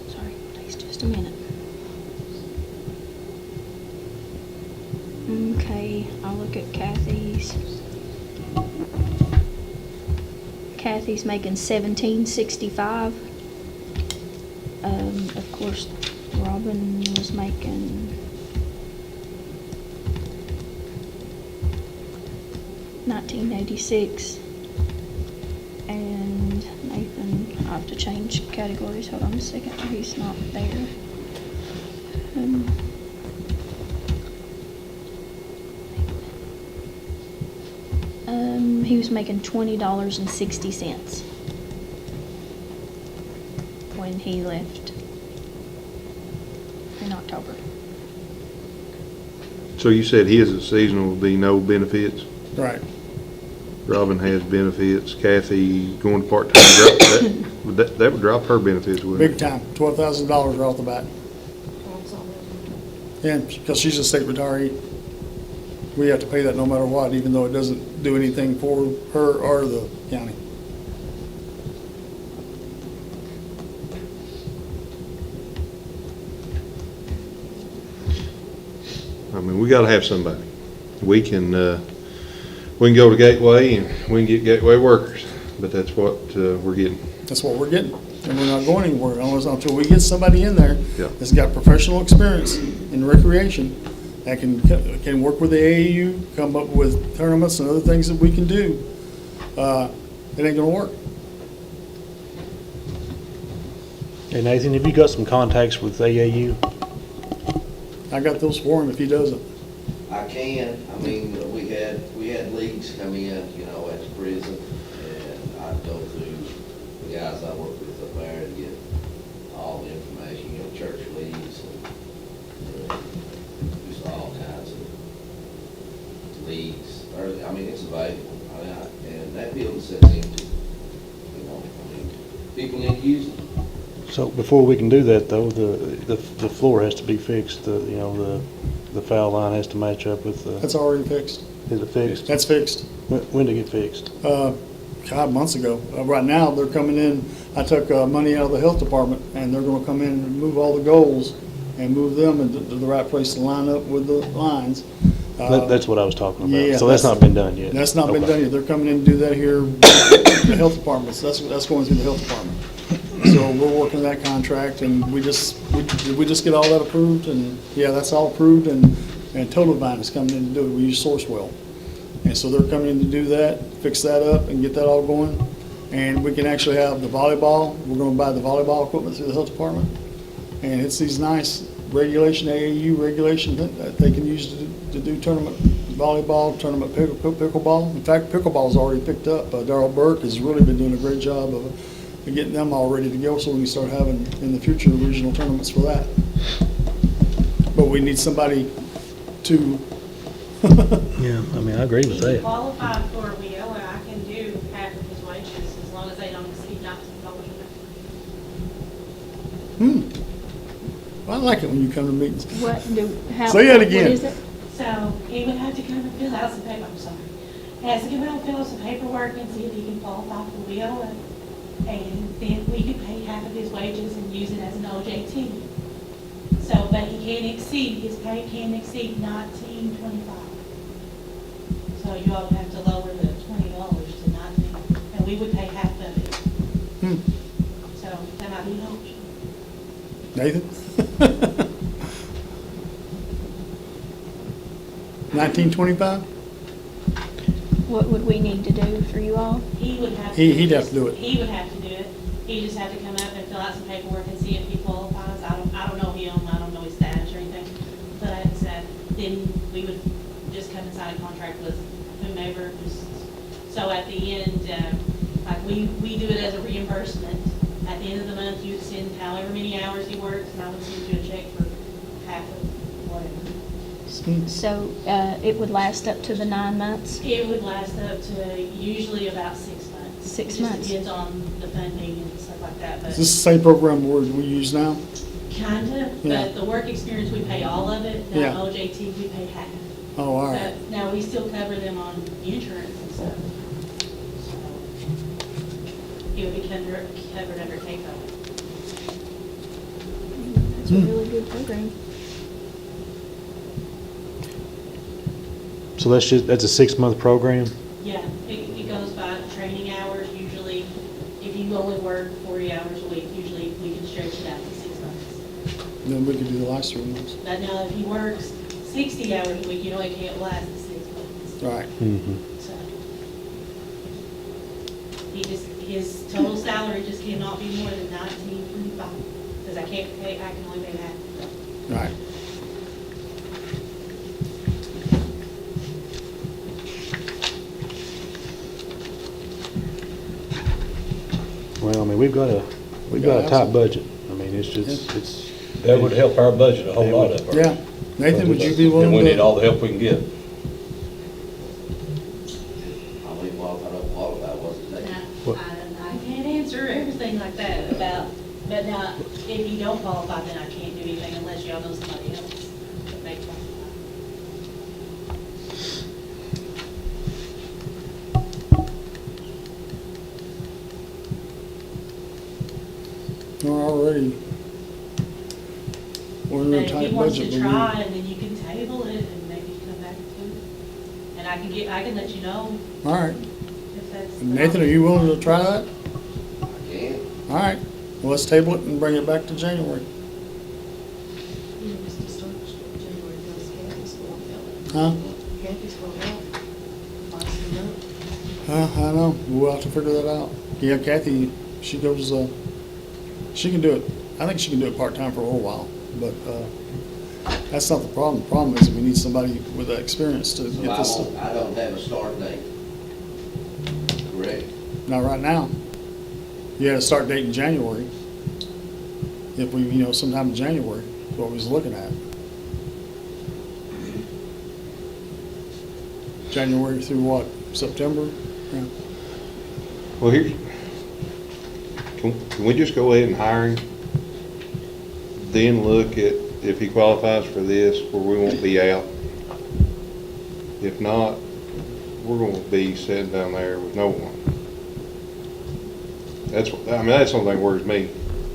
Sorry, takes just a minute. Okay, I'll look at Kathy's. Kathy's making $17.65. Of course, Robin was making $19.86, and Nathan, I have to change categories. Hold on a second, he's not there. He was making $20.60 when he left in October. So you said his is seasonal, would be no benefits? right. Robin has benefits, Kathy going part-time, that would drop her benefits, wouldn't it? Big time, $12,000 right off the bat. Yeah, because she's a state retiree. We have to pay that no matter what, even though it doesn't do anything for her or the county. I mean, we gotta have somebody. We can, we can go to Gateway and we can get Gateway workers, but that's what we're getting. That's what we're getting, and we're not going anywhere until we get somebody in there Yeah. that's got professional experience in recreation, that can work with the AAU, come up with tournaments and other things that we can do. It ain't gonna work. Hey Nathan, have you got some contacts with AAU? I got those for him if he doesn't. I can, I mean, we had leagues come in, you know, at the prison, and I'd go through the guys I work with up there to get all the information, you know, church leagues and just all kinds of leagues. I mean, it's available, and that building sits empty, you know, I mean, people need to use it. So before we can do that though, the floor has to be fixed, the foul line has to match up with the, That's already fixed. is it fixed? That's fixed. When did it get fixed? God, months ago. Right now, they're coming in, I took money out of the health department, and they're gonna come in and move all the goals and move them into the right place to line up with the lines. That's what I was talking about. yeah, So that's not been done yet? That's not been Okay. done yet. They're coming in to do that here, the health department. So that's going through the health department. So we're working that contract, and we just get all that approved, and yeah, that's all approved, and Total Vine is coming in to do it. We use Sourcewell. And so they're coming in to do that, fix that up, and get that all going. And we can actually have the volleyball. We're gonna buy the volleyball equipment through the health department. And it's these nice regulation, AAU regulation that they can use to do tournament volleyball, tournament pickleball. In fact, pickleball's already picked up. Darrell Burke has really been doing a great job of getting them all ready to go, so we can start having, in the future, regional tournaments for that. But we need somebody to, Yeah, I mean, I agree with If that. you qualify for a Wheeler, I can do half of his wages as long as they don't exceed $19 an hour. I like it when you come to meetings. How? Say that again. What is it? So he would have to come and fill out some paper, I'm sorry. He has to come out and fill out some paperwork and see if he can qualify for Wheeler. And then we could pay half of his wages and use it as an OJT. So, but he can't exceed, his pay can't exceed $19.25. So you all would have to lower the $20 to 19, and we would pay half of it. So that might be an option. Nathan? 1925? What would we need to do for you all? He would have. He'd have to do it. He would have to do it. He just have to come up and fill out some paperwork and see if he qualifies. I don't know him, I don't know his status or anything. But then we would just come and sign a contract with whomever. So at the end, like we do it as a reimbursement. At the end of the month, you'd send however many hours he works, and I would send you a check for half of whatever. So it would last up to the 9 months? It would last up to usually about 6 months. 6 It months. just depends on the funding and stuff like that, but Is this the same program we use now? kinda, Yeah. but the work experience, we pay all of it. Now Yeah. OJT, we pay half. Oh, all right. But now we still cover them on insurance and stuff. So it would be covered under take-home. That's a really good program. So that's a 6-month program? Yeah, it goes by training hours. Usually, if you only work 40 hours a week, usually we can stretch it out to 6 months. Then we could do the last 3 months. But now if he works 60 hours a week, you know it can't last the 6 months. Right. Mm-hmm. So his total salary just cannot be more than $19.25, because I can only pay half. Right. Well, I mean, we've got a gotta have tight some. budget. I mean, it's. That would help our budget a whole lot of our. Yeah. Nathan, would you be willing And to? we need all the help we can get. I believe qualified, unqualified, wasn't it? What? I can't answer everything like that about, but now, if you don't qualify, then I can't do anything unless y'all know somebody else that may qualify. We're already, we're in But a if tight he wants budget. to but we- try, and then you can table it and maybe come back to it. And I can let you know All right. if that's. Nathan, are you willing to try that? Again, All right. Well, let's table it and bring it back to January. Huh? Kathy's going out. I know. We'll have to figure that out. Yeah, Kathy, she goes, she can do it. I think she can do it part-time for a little while, but, that's not the problem. The problem is we need somebody with that experience to so get this stuff. I don't have a start date. Correct? Not right now. You had a start date in January. If we, sometime in January, is what we was looking at. January through what? September? Yeah. Well, can we just go ahead and hire him? Then look at if he qualifies for this, where we won't be out. If not, we're gonna be sitting down there with no one. That's the only thing that worries me.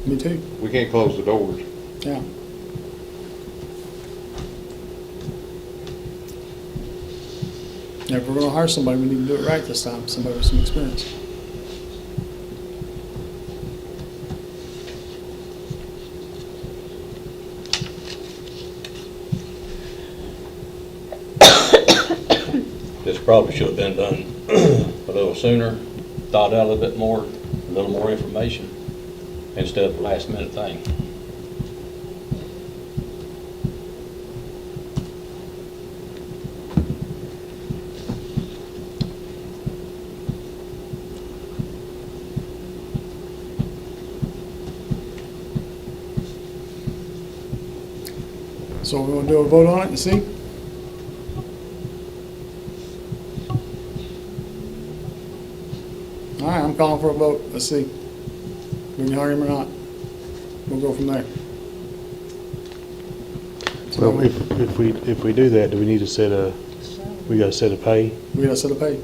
Me too. We can't close the doors. Yeah. Now, if we're gonna hire somebody, we need to do it right this time, somebody with some experience. This probably should have been done a little sooner, thought out a little bit more, a little more information, instead of a last minute thing. So we're gonna do a vote on it and see? All right, I'm calling for a vote. Let's see. We can hire him or not. We'll go from there. Well, if we do that, do we need to we gotta set a pay? We gotta set a pay.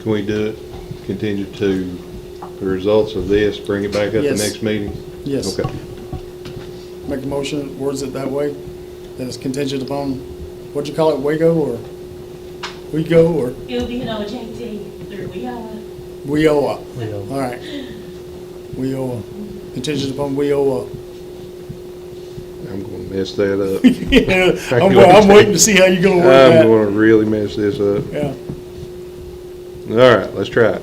Can we do it contingent to the results of this, bring it back up the Yes. next meeting? Yes. Okay. Make a motion, words it that way, that it's contingent upon, what'd you call it, WAGO or WEGO or It'll be an OJT through WIOA. WIOA? WIOA. All right. WIOA. Contingent upon WIOA. I'm gonna mess that up. Yeah, I'm waiting to see how you're gonna work I'm that. gonna really mess this up. Yeah. All right, let's try it.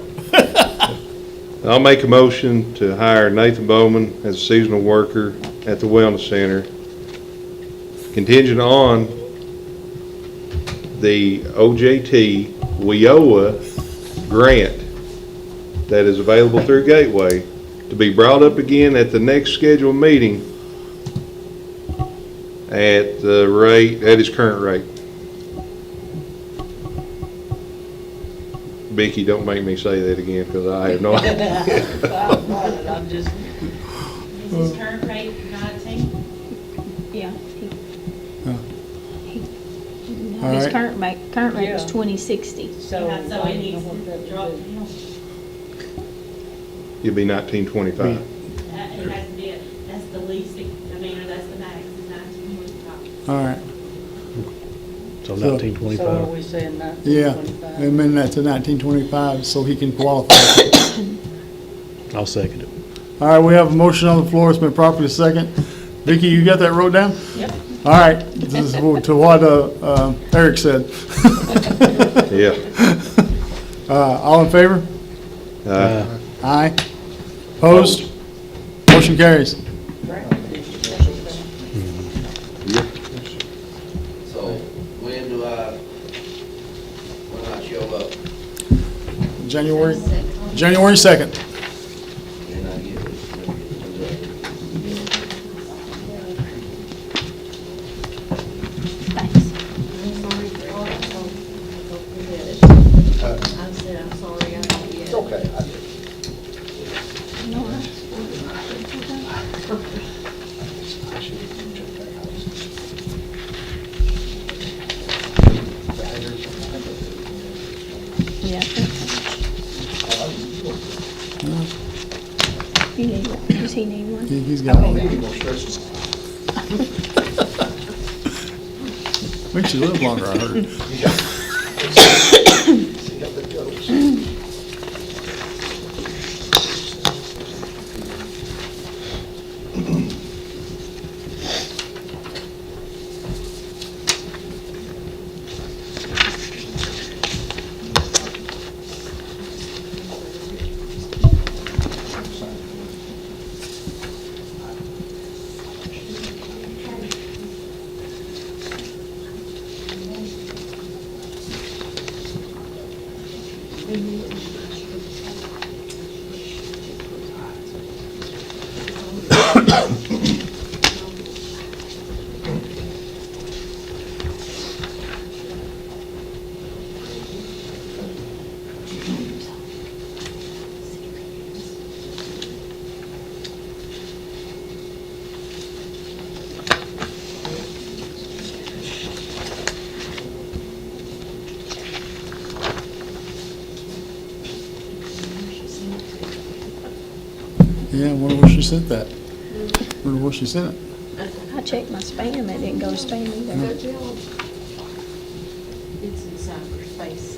I'll make a motion to hire Nathan Bowman as a seasonal worker at the Wellness Center, contingent on the OJT WIOA grant that is available through Gateway to be brought up again at the next scheduled meeting at the rate, at his current rate. Becky, don't make me say that again, because I have no idea. I'm just, Is his current rate 19? Yeah. All His right. current rate is Yeah. 2060. so Yeah, so I it don't needs know what to that drop would do. down. You'll be 1925. It has to be, that's the least, or that's the max, is 1925. All right. So So- 1925. So are we saying Yeah. 1925? Amend that to 1925 so he can qualify. I'll second it. All right, we have a motion on the floor. It's been properly second. Vicki, you got that wrote down? Yep. All right, this is to what Eric said. Yeah. All in favor? Aye. Opposed? Motion carries. So when I show up, January 2nd. and I get it. Thanks. I'm sorry for all that. I said, I'm sorry, I don't get it. It's okay. No, yeah. You need one. Does he need one? He's got one. Makes you live longer, I heard. Yeah, I wonder where she sent that. Wonder where she sent it. I checked my spam, it didn't go to spam either. It's in cyberspace.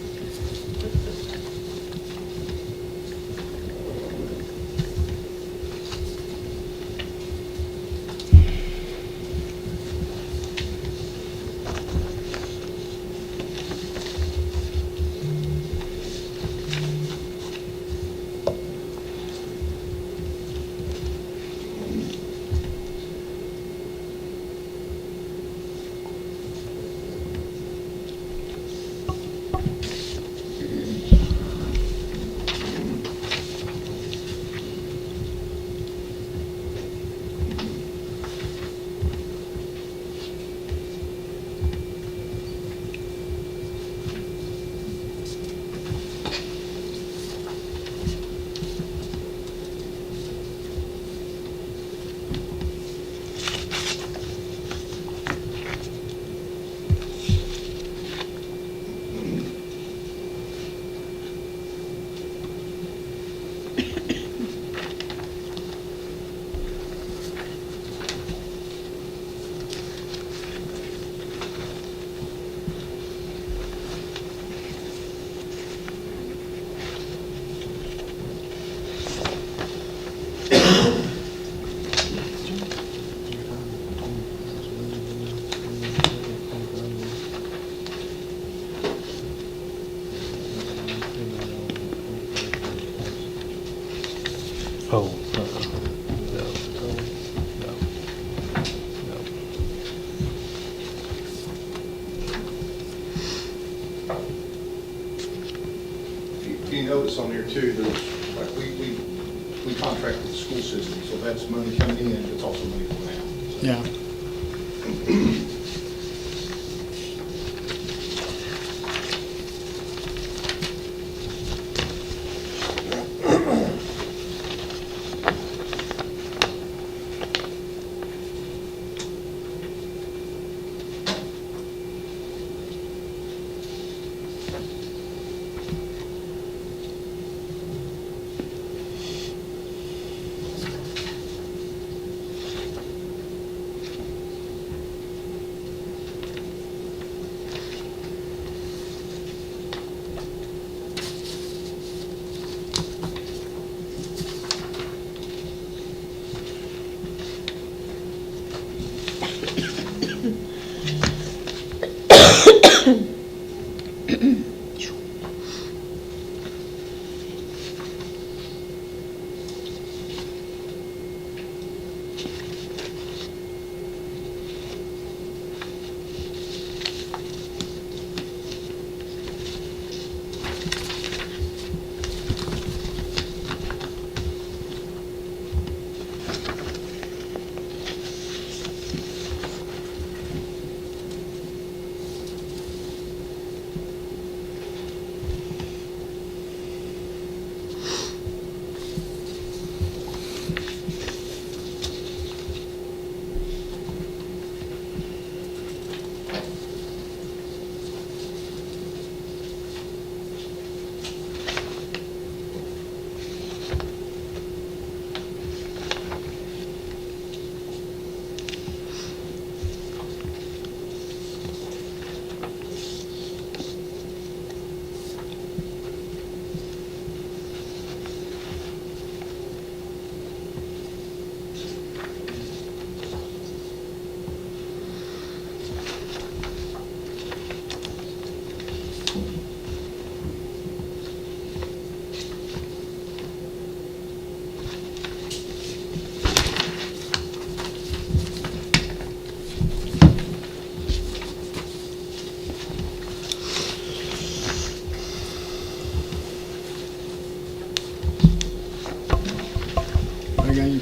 Oh, no, no, no. If you notice on there too, there's, like, we contract with the school system, so that's money coming in, it's also money going out. Yeah.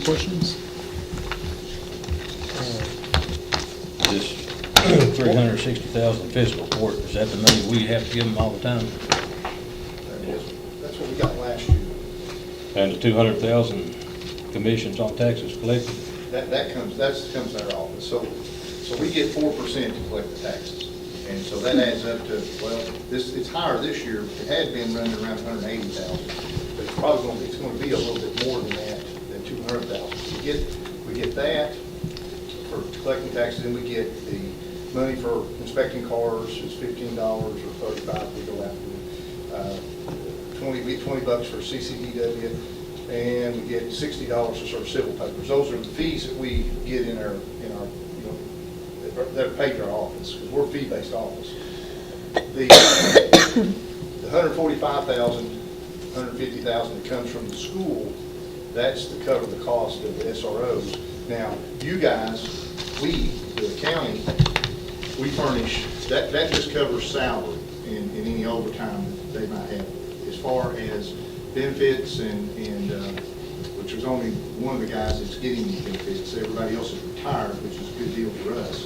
questions? This 360,000 fiscal court, is that the money we have to give them all the time? That's what we got last year. And the 200,000 commissions on taxes collected? That comes out of our office. So we get 4% to collect the taxes. And so that adds up to, well, it's higher this year. It had been running around 180,000. But it's probably going to be a little bit more than that, than 200,000. We get that for collecting taxes, and we get the money for inspecting cars is $15 or $35 we go after. We get $20 for CCDW, and we get $60 for sort of civil papers. Those are the fees that we get in our that are paid to our office, because we're a fee-based office. The 145,000, 150,000 that comes from the school, that's to cover the cost of the SROs. Now, you guys, the county, we furnish, that just covers salary and any overtime that they might have. As far as benefits and which was only one of the guys that's getting these benefits, everybody else is retired, which is a good deal for us.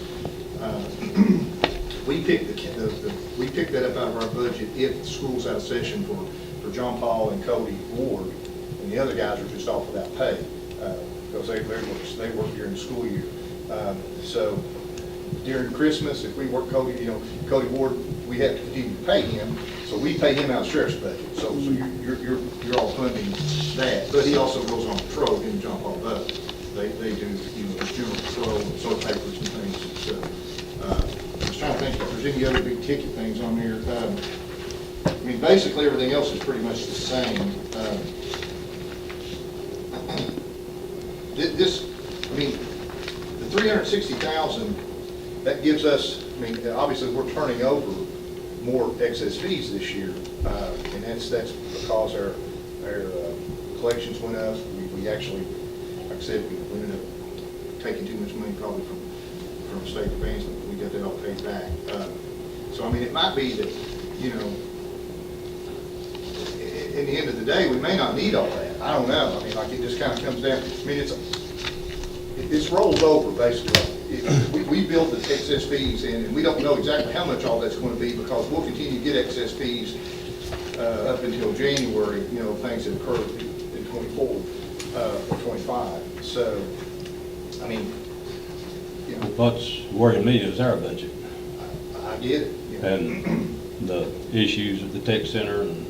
We pick that up out of our budget if the school's out of session for John Paul and Cody Ward, and the other guys are just off without pay, because they work during the school year. So during Christmas, if we work Cody Ward, we have to continue to pay him, so we pay him out of sheriff's budget. So you're all funding that, but he also goes on patrol, him and John Paul does. They do, general patrol and sort papers and things. So, I was trying to think if there's any other big ticket things on here. I mean, basically everything else is pretty much the same. The 360,000, that gives us, obviously we're turning over more excess fees this year, and that's because our collections went up. We actually, like I said, we ended up taking too much money probably from state advancement, but we got that all paid back. So it might be that, in the end of the day, we may not need all that. I don't know. It just kind of comes down. It's rolls over, basically. We build the excess fees in, and we don't know exactly how much all that's going to be, because we'll continue to get excess fees up until January, things that occur in 24 or 25. So, What's worrying me is our budget. I get it. And the issues at the tech center and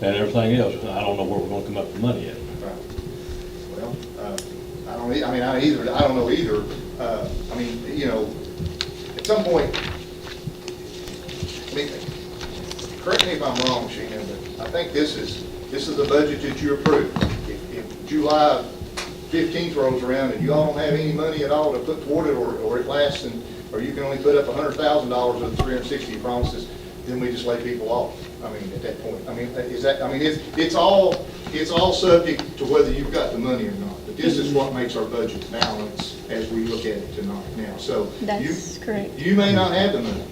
everything else. I don't know where we're going to come up with money at. Right. Well, I don't know either. At some point, correct me if I'm wrong, Sheena, but I think this is the budget that you approved. If July 15th rolls around and you all don't have any money at all to put toward it, or it lasts, or you can only put up $100,000 of the 360 promises, then we just lay people off. At that point, it's all subject to whether you've got the money or not. But this is what makes our budget balance as we look at it tonight now. So That's correct. You may not have the money,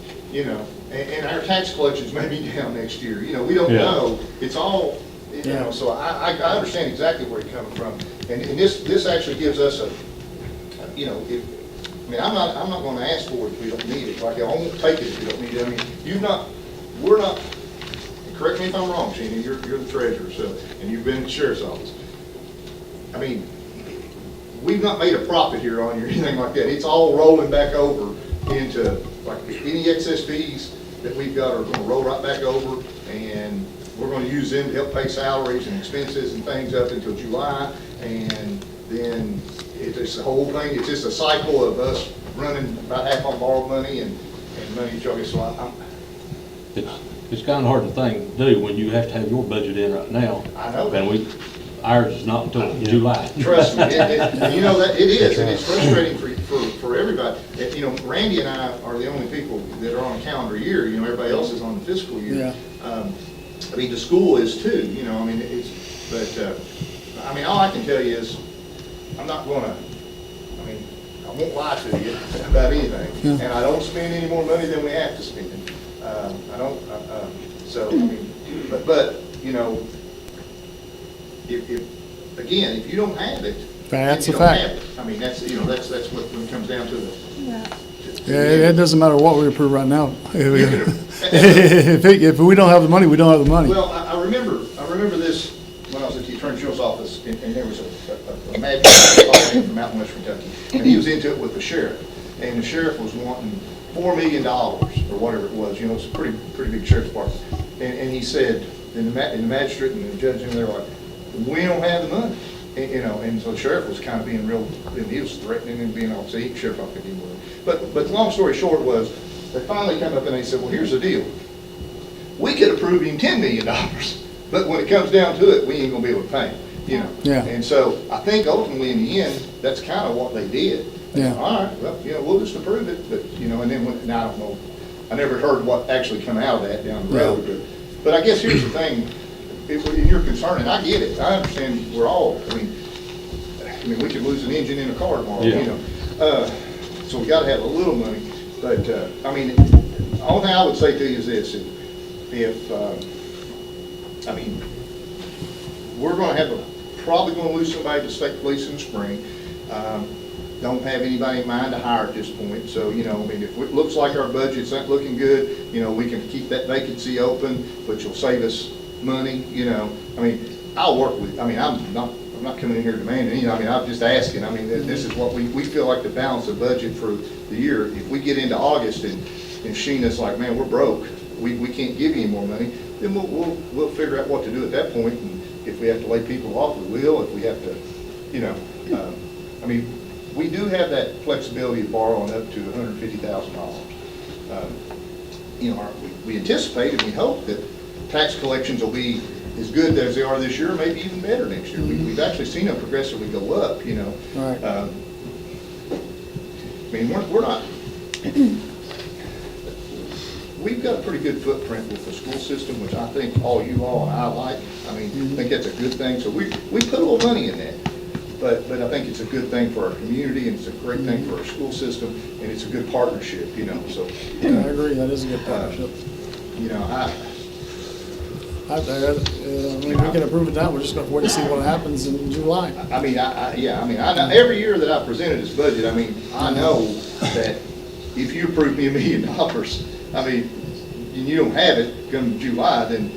and our tax collections may be down next year. We don't know. It's all, so I understand exactly where you're coming from. And this actually gives us I'm not going to ask for it if we don't need it. Like, I won't take it if we don't need it. We're not, correct me if I'm wrong, Sheena, you're the treasurer, so, and you've been in the sheriff's office. We've not made a profit here on you or anything like that. It's all rolling back over into, like, any excess fees that we've got are going to roll right back over, and we're going to use them to help pay salaries and expenses and things up until July, and then it's the whole thing. It's just a cycle of us running about half on borrowed money and money charged. So It's kind of hard to do when you have to have your budget in right now. I know. And ours is not until July. Trust me, that it is, and it's frustrating for everybody. Randy and I are the only people that are on a calendar year. Everybody else is on the fiscal year. Yeah. The school is too. All I can tell you is, I'm not going to. I won't lie to you about anything, and I don't spend any more money than we have to spend. I don't. If you don't have it, That's a if you don't fact. have it. I mean, that's, that's what, when it comes down to it. Yeah, it doesn't matter what we approve right now. If we don't have the money, we don't have the money. Well, I remember this when I was at the Attorney General's office, and there was a magistrate from out in West Kentucky, and he was into it with the sheriff, and the sheriff was wanting $4 million, or whatever it was, it's a pretty big sheriff's department, and he said, and the magistrate and the judge, and they were like, we don't have the money, and so the sheriff was kind of being real, he was threatening and being all, see, sheriff, I think he would. But the long story short was, they finally come up and they said, well, here's the deal. We could approve him $10 million, but when it comes down to it, we ain't gonna be able to pay him, Yeah. And so I think ultimately in the end, that's kind of what they did. They said, Yeah. all right, well, we'll just approve it, but, and then when, now I don't know, I never heard what actually come out of that down the road, but I guess here's the thing, if you're concerned, and I get it, I understand we're all, I mean, we could lose an engine in a car tomorrow, so we gotta have a little money, but, the only thing I would say to you is this, we're gonna probably gonna lose somebody to state police in the spring. Don't have anybody in mind to hire at this point, so, if it looks like our budget's not looking good, we can keep that vacancy open, which will save us money, I'll work with, I'm not coming in here demanding, I'm just asking, this is what we feel like the balance of budget for the year. If we get into August and Sheena's like, man, we're broke, we can't give you any more money, then we'll figure out what to do at that point, and if we have to lay people off, we will, if we have to, we do have that flexibility of borrowing up to $150,000. We anticipate and we hope that tax collections will be as good as they are this year, maybe even better next year. We've actually seen them progressively go up, Right. We're not, we've got a pretty good footprint with the school system, which I think all you all and I like. I think that's a good thing. So we put a little money in that. But I think it's a good thing for our community, and it's a great thing for our school system, and it's a good partnership, so. I agree, that is a good partnership. We can approve it now, we're just gonna wait and see what happens in July. Every year that I presented this budget, I know that if you approve me $1 million, and you don't have it come July, then,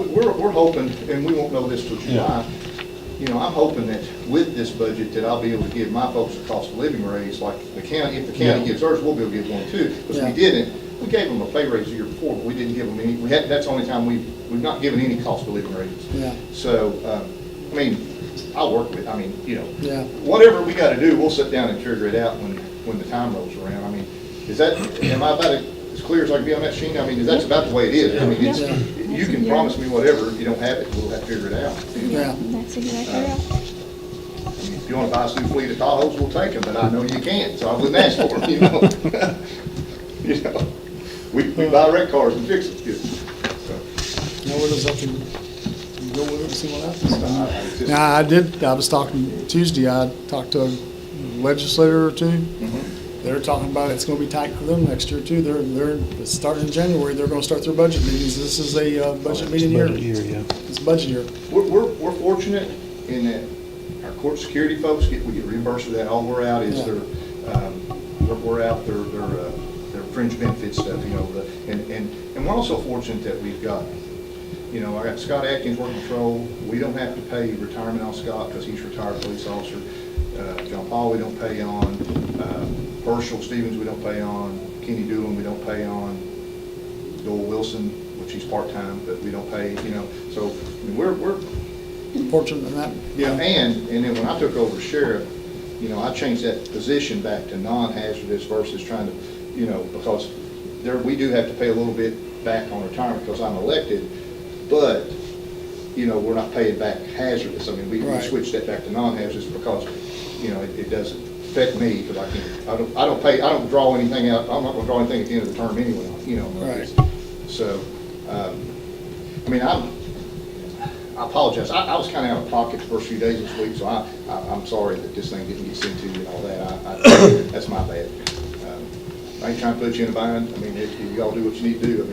we're hoping, and we won't know this till July, I'm hoping that with this budget that I'll be able to give my folks a cost of living raise, like the county, if the county gives ours, we'll be able to give one too, because we didn't. We gave them a pay raise the year before, but we didn't give them any, that's the only time we've not given any cost of living raises. Yeah. So, I'll work with, Yeah. whatever we gotta do, we'll sit down and figure it out when the time rolls around. Am I about as clear as I can be on that, Sheena? That's about the way it is. You can promise me whatever, if you don't have it, we'll have to figure it out. Yeah. That's exactly right. If you wanna buy us a new fleet of Tahoes, we'll take them, but I know you can't, so I wouldn't ask for them, We buy wrecked cars and fix them. Now we'll just have to go with it and see what happens. So Now, I was talking Tuesday, I talked to a legislator or two. They're talking about it's gonna be tight for them next year too. They're starting in January, they're gonna start their budget meetings. This is a budget meeting year. Budget year, yeah. It's budget year. We're fortunate in that our court security folks we get reimbursed for that. All we're out is we're out their fringe benefit stuff, and we're also fortunate that we've got, I got Scott Atkins working patrol. We don't have to pay retirement on Scott because he's a retired police officer. John Paul we don't pay on. Herschel Stevens we don't pay on. Kenny Doolin we don't pay on. Joel Wilson, which he's part-time, but we don't pay, so we're Fortunate in that. yeah, and then when I took over as sheriff, I changed that position back to non-hazardous versus trying to, because we do have to pay a little bit back on retirement because I'm elected, but, we're not paying back hazardous. We switched that back to non-hazardous because, it doesn't affect me because I don't draw anything out. I'm not gonna draw anything at the end of the term anyway, Right. So, I apologize. I was kind of out of pocket the first few days this week, so I'm sorry that this thing didn't get sent to you and all that. That's my bad. I ain't trying to put you in a bind. If you all do what you need to do,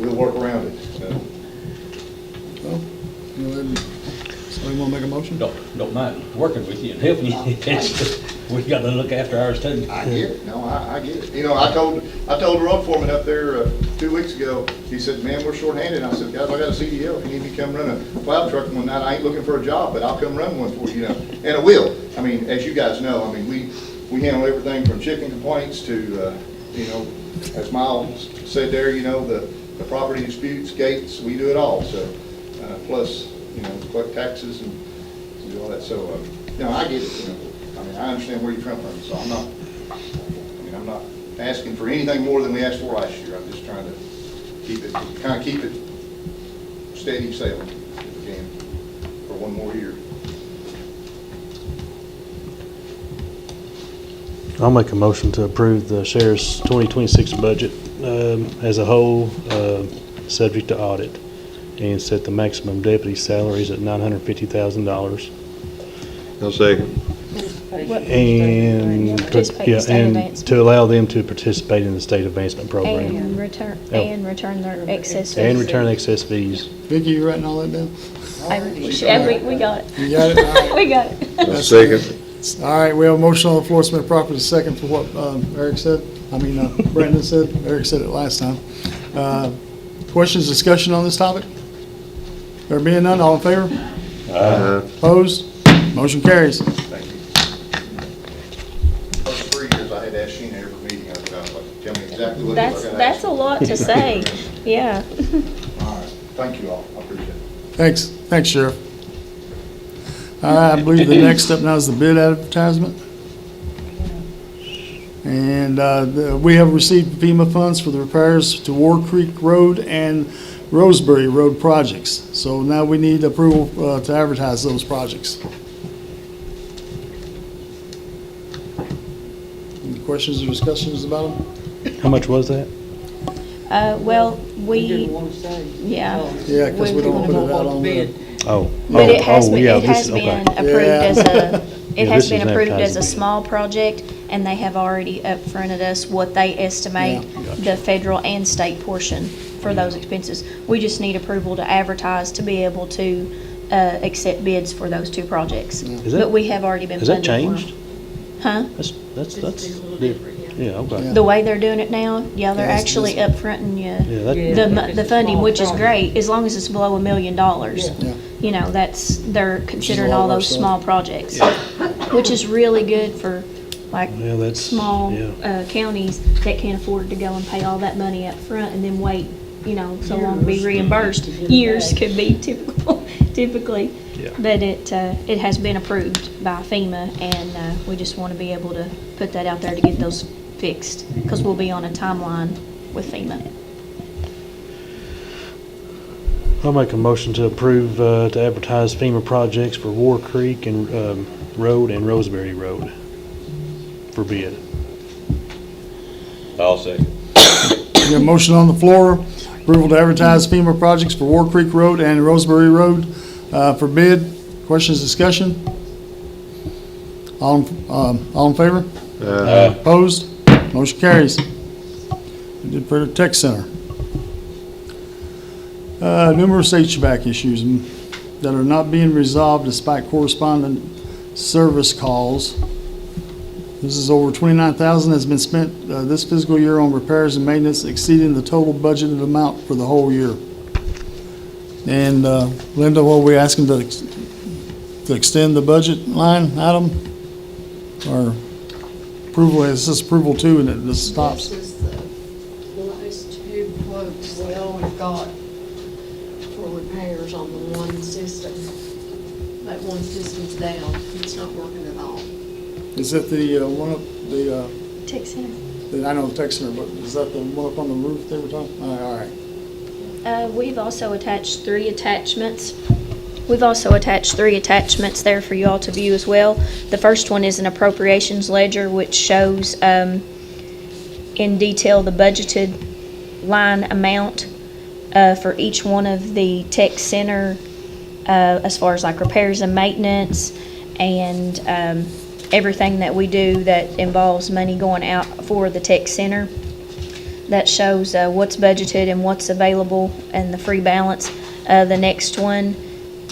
we'll work around it. So. Well, Somebody want to make a motion? Don't mind working with you and helping you. It's just, we got to look after ours too. I get it, no, I get it. You know, I told the road foreman up there 2 weeks ago, he said, man, we're shorthanded. I said, guys, I got a CDL, if you need me to come run a plow truck one night, I ain't looking for a job, but I'll come run one for you, you know, and I will. I mean, as you guys know, I mean, we handle everything from chicken complaints to, you know, as Miles said there, you know, the property disputes, gates, we do it all, so, plus, you know, collect taxes and do all that, so, you know, I get it, you know. I mean, I understand where you're coming from, so I'm not asking for anything more than we asked for last year. I'm just trying to keep it steady sailing if we can for one more year. I'll make a motion to approve the sheriff's 2026 budget as a whole, subject to audit, and set the maximum deputy salaries at $950,000. I'll second. And, Participate in state and advancement. to allow them to participate in the state advancement program. And return their excess. And fees. return excess fees. Vicky, you writing all that down? We got it. You got it? All right. We got it. I'll second. All right, we have a motion on the floor, it's been properly second for what Eric said, Brandon said, Eric said it last time. Questions, discussion on this topic? There being none, all in favor? Opposed? Motion carries. Thank you. First 3 years, I had asked Sheena every meeting, I was like, tell me exactly what I got to ask. That's a lot to say, yeah. All right, thank you all, I appreciate it. Thanks, Sheriff. I believe the next up now is the bid advertisement. And we have received FEMA funds for the repairs to War Creek Road and Roseberry Road projects. So now we need approval to advertise those projects. Any questions or discussions about them? How much was that? Well, We didn't want to say. Yeah. Yeah, because we don't put it out on the... Bid. Oh. But it has been, yeah, it this has is- been okay. approved as a, it Yeah, has this been is an approved as a advertising. small project, and they have already upfronted us what they estimate the federal and state portion for those expenses. We just need approval to advertise to be able to accept bids for those two projects. Is that- But we have already been Has that funded for them. changed? Huh? That's It's a little different, yeah, okay. Yeah. The way they're doing it now, yeah, they're Yeah, it's actually just- upfronting you. Yeah, that, Yeah. The funding, which is great, as long as it's below $1 million. Yeah. You know, they're considering lot all of our those stuff. small projects, which is really good for like yeah, that's, small yeah. counties that can't afford to go and pay all that money up front and then wait, you know, so long to be Years. reimbursed. Years could be typically. Yeah. But it has been approved by FEMA, and we just want to be able to put that out there to get those fixed, because we'll be on a timeline with FEMA. I'll make a motion to approve, to advertise FEMA projects for War Creek and, Road and Roseberry Road for bid. I'll second. We have a motion on the floor, approval to advertise FEMA projects for War Creek Road and Roseberry Road for bid. Questions, discussion? All in favor? Opposed? Motion carries. We did for the tech center. Numerous HVAC issues that are not being resolved despite correspondent service calls. This is over $29,000 has been spent this fiscal year on repairs and maintenance, exceeding the total budgeted amount for the whole year. And Linda, what are we asking to extend the budget line item? Or approval, is this approval too, and it just stops? This is the last two quotes we always got for repairs on the one system. That one system's down, it's not working at all. Is that the one up, the, Tech Center. I know the tech center, but is that the one up on the roof they were talking? All right. We've also attached three attachments. We've also attached three attachments there for you all to view as well. The first one is an appropriations ledger, which shows in detail the budgeted line amount for each one of the tech center, as far as like repairs and maintenance and everything that we do that involves money going out for the tech center. That shows what's budgeted and what's available and the free balance. The next one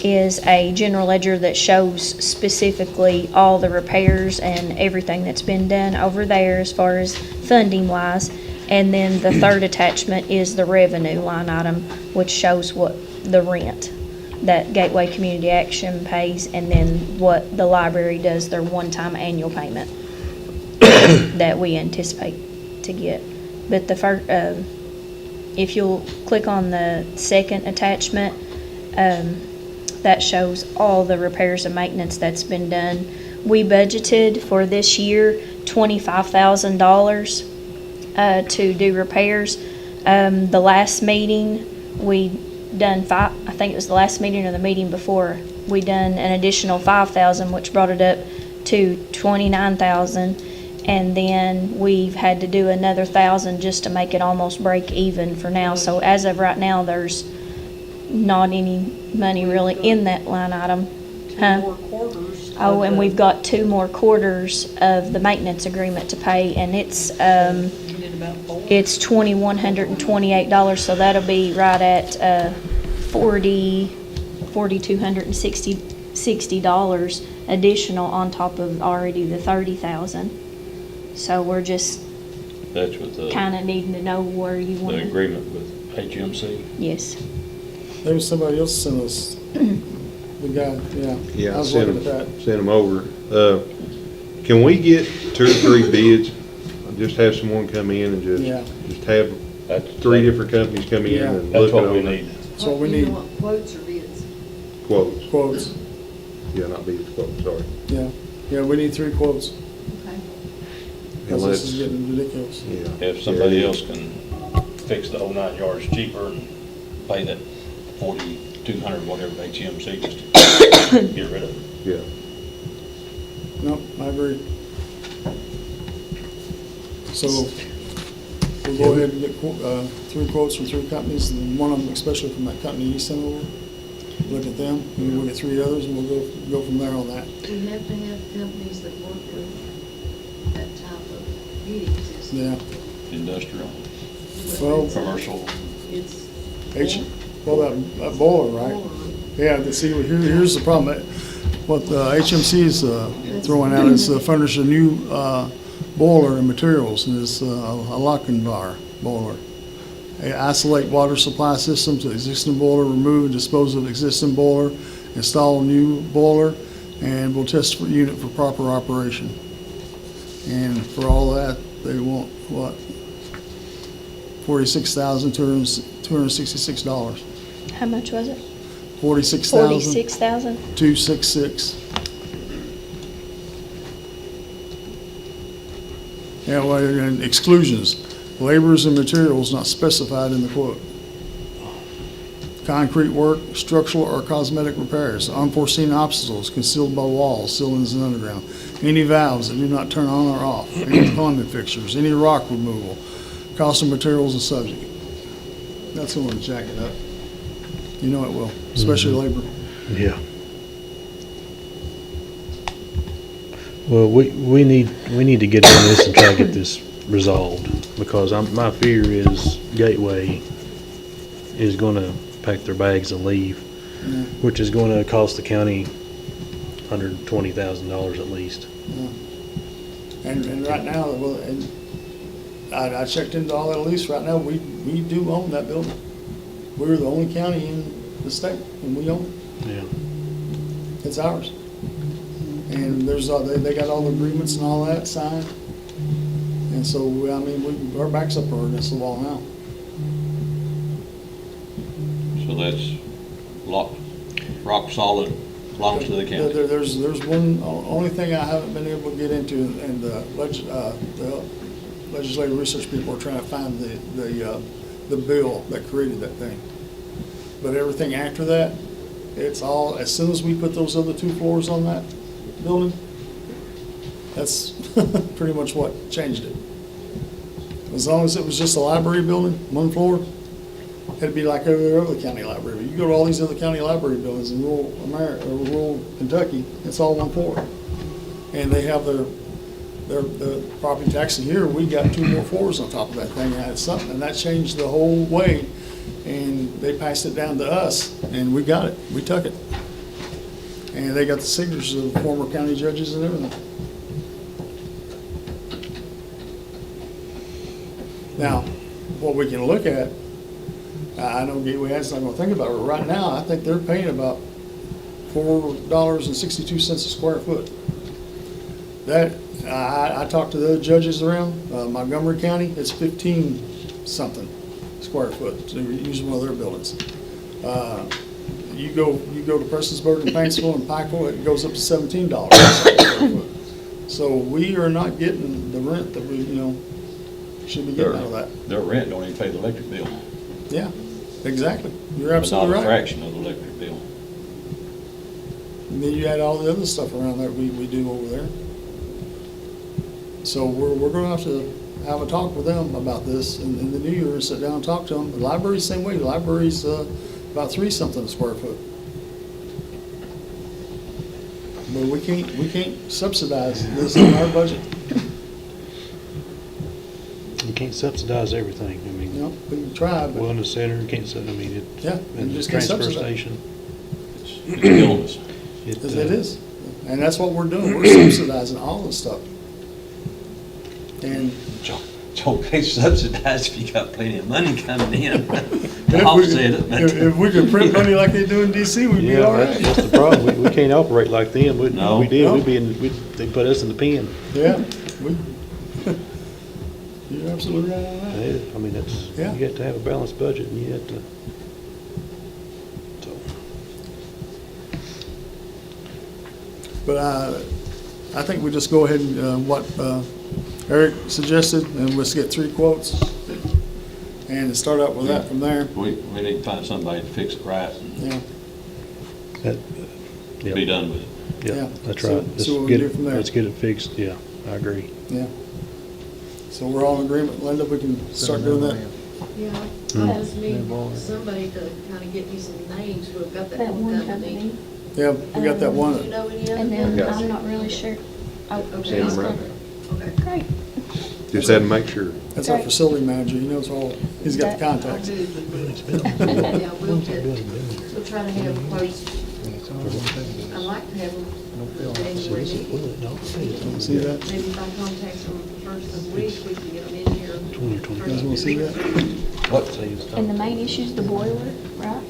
is a general ledger that shows specifically all the repairs and everything that's been done over there as far as funding wise. And then the third attachment is the revenue line item, which shows what the rent that Gateway Community Action pays, and then what the library does, their one-time annual payment that we anticipate to get. But the first, if you'll click on the second attachment, that shows all the repairs and maintenance that's been done. We budgeted for this year $25,000 to do repairs. The last meeting, we done I think it was the last meeting or the meeting before, we done an additional $5,000, which brought it up to $29,000. And then we've had to do another $1,000 just to make it almost break even for now. So as of right now, there's not any money really in that line item. Two more quarters. Oh, and we've got 2 more quarters of the maintenance agreement to pay, and it's $2,128, so that'll be right at $4,260 additional on top of already the $30,000. So we're just That's with the kind of needing to know where you want the to. agreement with HMC. Yes. There was somebody else sent us, the guy, yeah. Yeah, I I was sent looking at that. them over. Can we get 2 or 3 bids? Just have someone come in and Yeah. just have That's 3 different companies come in Yeah. and That's look it what we over. need. So we You need want quotes or bids? Quotes. quotes, Yeah, not bids, quotes, sorry. yeah. Yeah, we need 3 quotes, Okay. because this is let's- getting ridiculous. Yeah. If somebody else can fix the whole 9 yards cheaper and pay that 4,200, whatever HMC, just to get rid of it. Yeah. No, I agree. So we'll go ahead and get 3 quotes from 3 companies, and one of them especially from that company you sent over. Look at them, and we'll get 3 others, and we'll go from there on that. We have to have companies that work with that type of heating system. Yeah. Industrial, Well, commercial. It's. that boiler, right? Yeah, see, here's the problem. What HMC is throwing out is furnish a new boiler and materials, and it's a Lochinvar boiler. Isolate water supply system to existing boiler, remove and dispose of existing boiler, install new boiler, and we'll test for unit for proper operation. And for all that, they want, what, $46,266. How much was it? $46,266. 46,000? Yeah, well, and exclusions, laborers and materials not specified in the quote. Concrete work, structural or cosmetic repairs, unforeseen obstacles concealed by walls, ceilings, and underground. Any valves that do not turn on or off, any plumbing fixtures, any rock removal, cost of materials and subject. That's going to jack it up. You know it will, especially labor. Yeah. Well, we need to get on this and try to get this resolved, because my fear is Gateway is gonna pack their bags and leave, Yeah. which is gonna cost the county $120,000 at least. And right now, well, and I checked into all that lease, right now, we do own that building. We're the only county in the state, and we own it. Yeah. It's ours. And there's, they got all the agreements and all that signed. And so, I mean, our back's up against the wall now. So that's rock solid, belongs to the county. There's one, only thing I haven't been able to get into, and the legislative research people are trying to find the bill that created that thing. But everything after that, it's all, as soon as we put those other 2 floors on that building, that's pretty much what changed it. As long as it was just a library building, 1 floor, it'd be like every other county library. You go to all these other county library buildings in rural America, or rural Kentucky, it's all 1 floor. And they have their property tax. And here, we got 2 more floors on top of that thing. And it's something, and that changed the whole way. And they passed it down to us, and we got it. We took it. And they got the signatures of former county judges and everything. Now, what we can look at, I know Gateway Ad's not gonna think about it, but right now, I think they're paying about $4.62 a square foot. That, I talked to the other judges around, Montgomery County, it's 15 something square foot to use one of their buildings. You go to Prestonsburg and Paintsville and Pikeville, it goes up to $17 a square foot. So we are not getting the rent that we, should be getting out of that. Their rent don't even pay the electric bill. Yeah, exactly. You're absolutely Not a right. fraction of the electric bill. And then you add all the other stuff around that we do over there. So we're gonna have to have a talk with them about this in the new year, and sit down and talk to them. The library's the same way. The library's about 3 something a square foot. But we can't subsidize this in our budget. You can't subsidize everything. I mean, We can try, but wellness center, you can't, I mean, it. Yeah, you and the just can't transfer subsidize. station. It's killing us. it is. And that's what we're doing. We're subsidizing all this stuff. And It's okay subsidized if you got plenty of money coming in. if Offset it, but. if we could print money like they do in DC, we'd be Yeah, all that's, right. that's the problem. We can't operate like them. No. We did, No. we'd be they put us in the pen. Yeah, you're absolutely right on that. I mean, that's, Yeah. you have to have a balanced budget and you have to, so. But I think we just go ahead and, what Eric suggested, and let's get 3 quotes and start out with that from there. We need to find somebody to fix it right and Yeah, That, yeah. be done with it. Yeah. Yeah, that's So- right. so Let's we'll get do it, from there. let's get it fixed. Yeah, I agree. yeah. So we're all in agreement, Linda, we can start doing that. Yeah, Hmm. I just need somebody to kind of get me some names who have got that one company. Yeah, we got that Do you one. know any other And then companies? I'm not really sure. Oh, Okay. Send them around. Okay. great. Just had to make sure. That's our Right. facility manager, he knows all, he's got the I'll contacts. do the- Yeah, we'll try to have quotes. I'd like to have them January meeting. See that? Maybe if I contact them first of the week, we can get them in here. 20 or 20. You guys wanna see that? And the main issue's the boiler, right?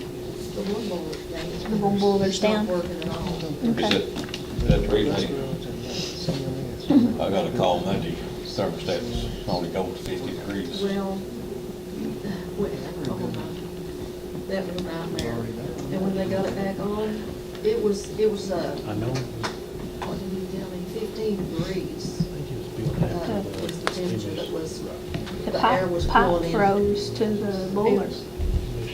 The one boiler thing. The one boiler's It's not down. working at all. Okay. That's the reason I got a call Monday, thermostat's only going to 50 degrees. Well, that was a nightmare. And when they got it back on, it was, I know. what did he tell me, 15 degrees. Was the temperature that was, The the air was pipe pulling in. froze to the boiler.